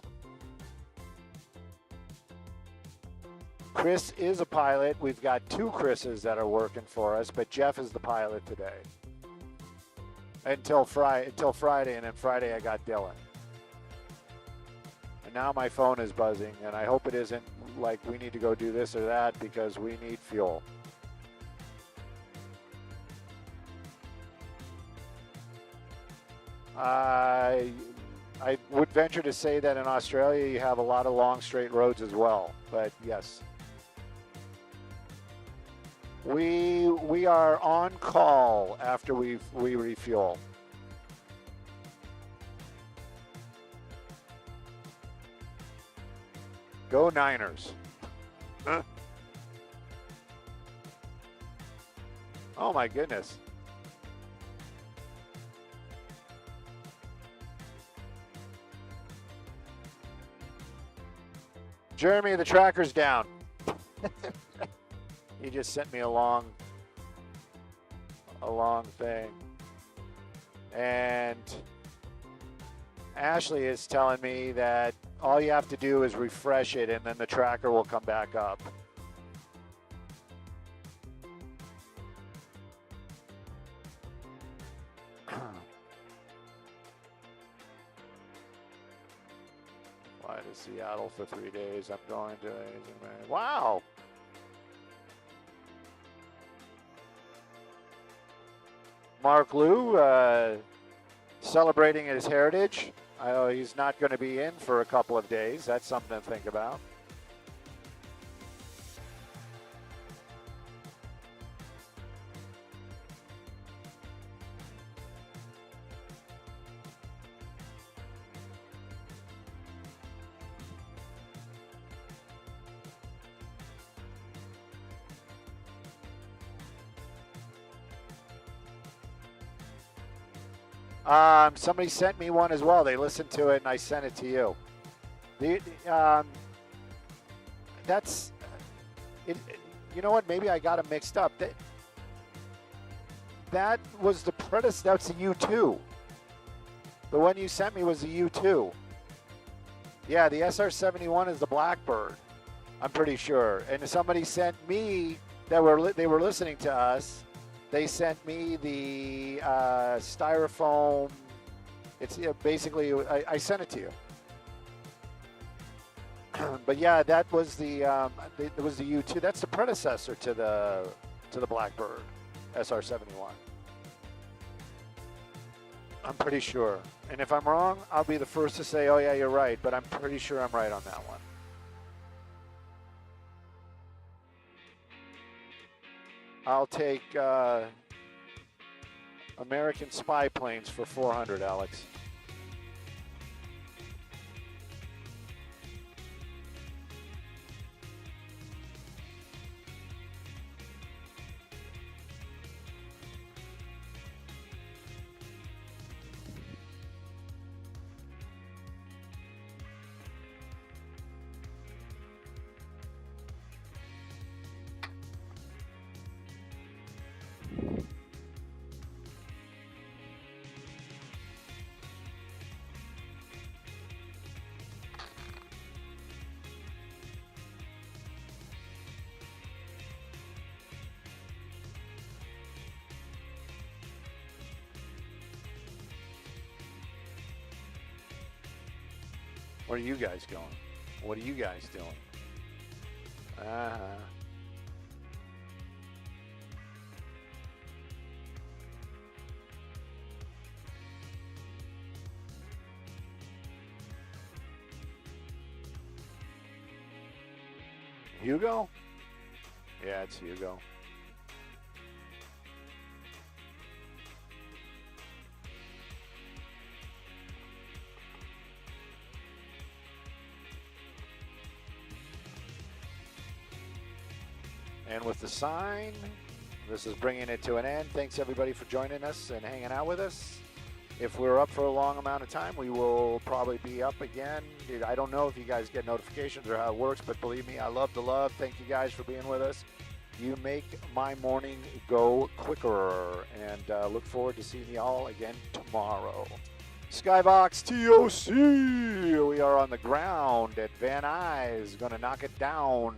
Chris is a pilot. We've got 2 Chris's that are working for us, but Jeff is the pilot today. Until Friday, and then Friday I got Dylan. And now my phone is buzzing, and I hope it isn't like we need to go do this or that because we need fuel. I would venture to say that in Australia you have a lot of long straight roads as well, but yes. We are on call after we refuel. Go Niners. Huh? Oh my goodness. Jeremy, the tracker's down. He just sent me a long thing. And Ashley is telling me that all you have to do is refresh it and then the tracker will come back up. Fly to Seattle for 3 days. I'm going to... Wow! Mark Liu celebrating his heritage. He's not going to be in for a couple of days. That's something to think about. Somebody sent me one as well. They listened to it, and I sent it to you. That's it. You know what? Maybe I got them mixed up. That was the predecessor. That's the U2. The one you sent me was the U2. Yeah, the SR-71 is the Blackbird. I'm pretty sure. And somebody sent me they were listening to us. They sent me the styrofoam. It's basically, I sent it to you. But yeah, that was it was the U2. That's the predecessor to the Blackbird, SR-71. I'm pretty sure. And if I'm wrong, I'll be the first to say, oh yeah, you're right. But I'm pretty sure I'm right on that one. I'll take American spy planes for 400, Alex. Where are you guys going? What are you guys doing? Hugo? Yeah, it's Hugo. And with the sign, this is bringing it to an end. Thanks everybody for joining us and hanging out with us. If we're up for a long amount of time, we will probably be up again. Dude, I don't know if you guys get notifications or how it works, but believe me, I love the love. Thank you guys for being with us. You make my morning go quicker, and look forward to seeing y'all again tomorrow. Skybox TOC, we are on the ground at Van Nuys, gonna knock it down.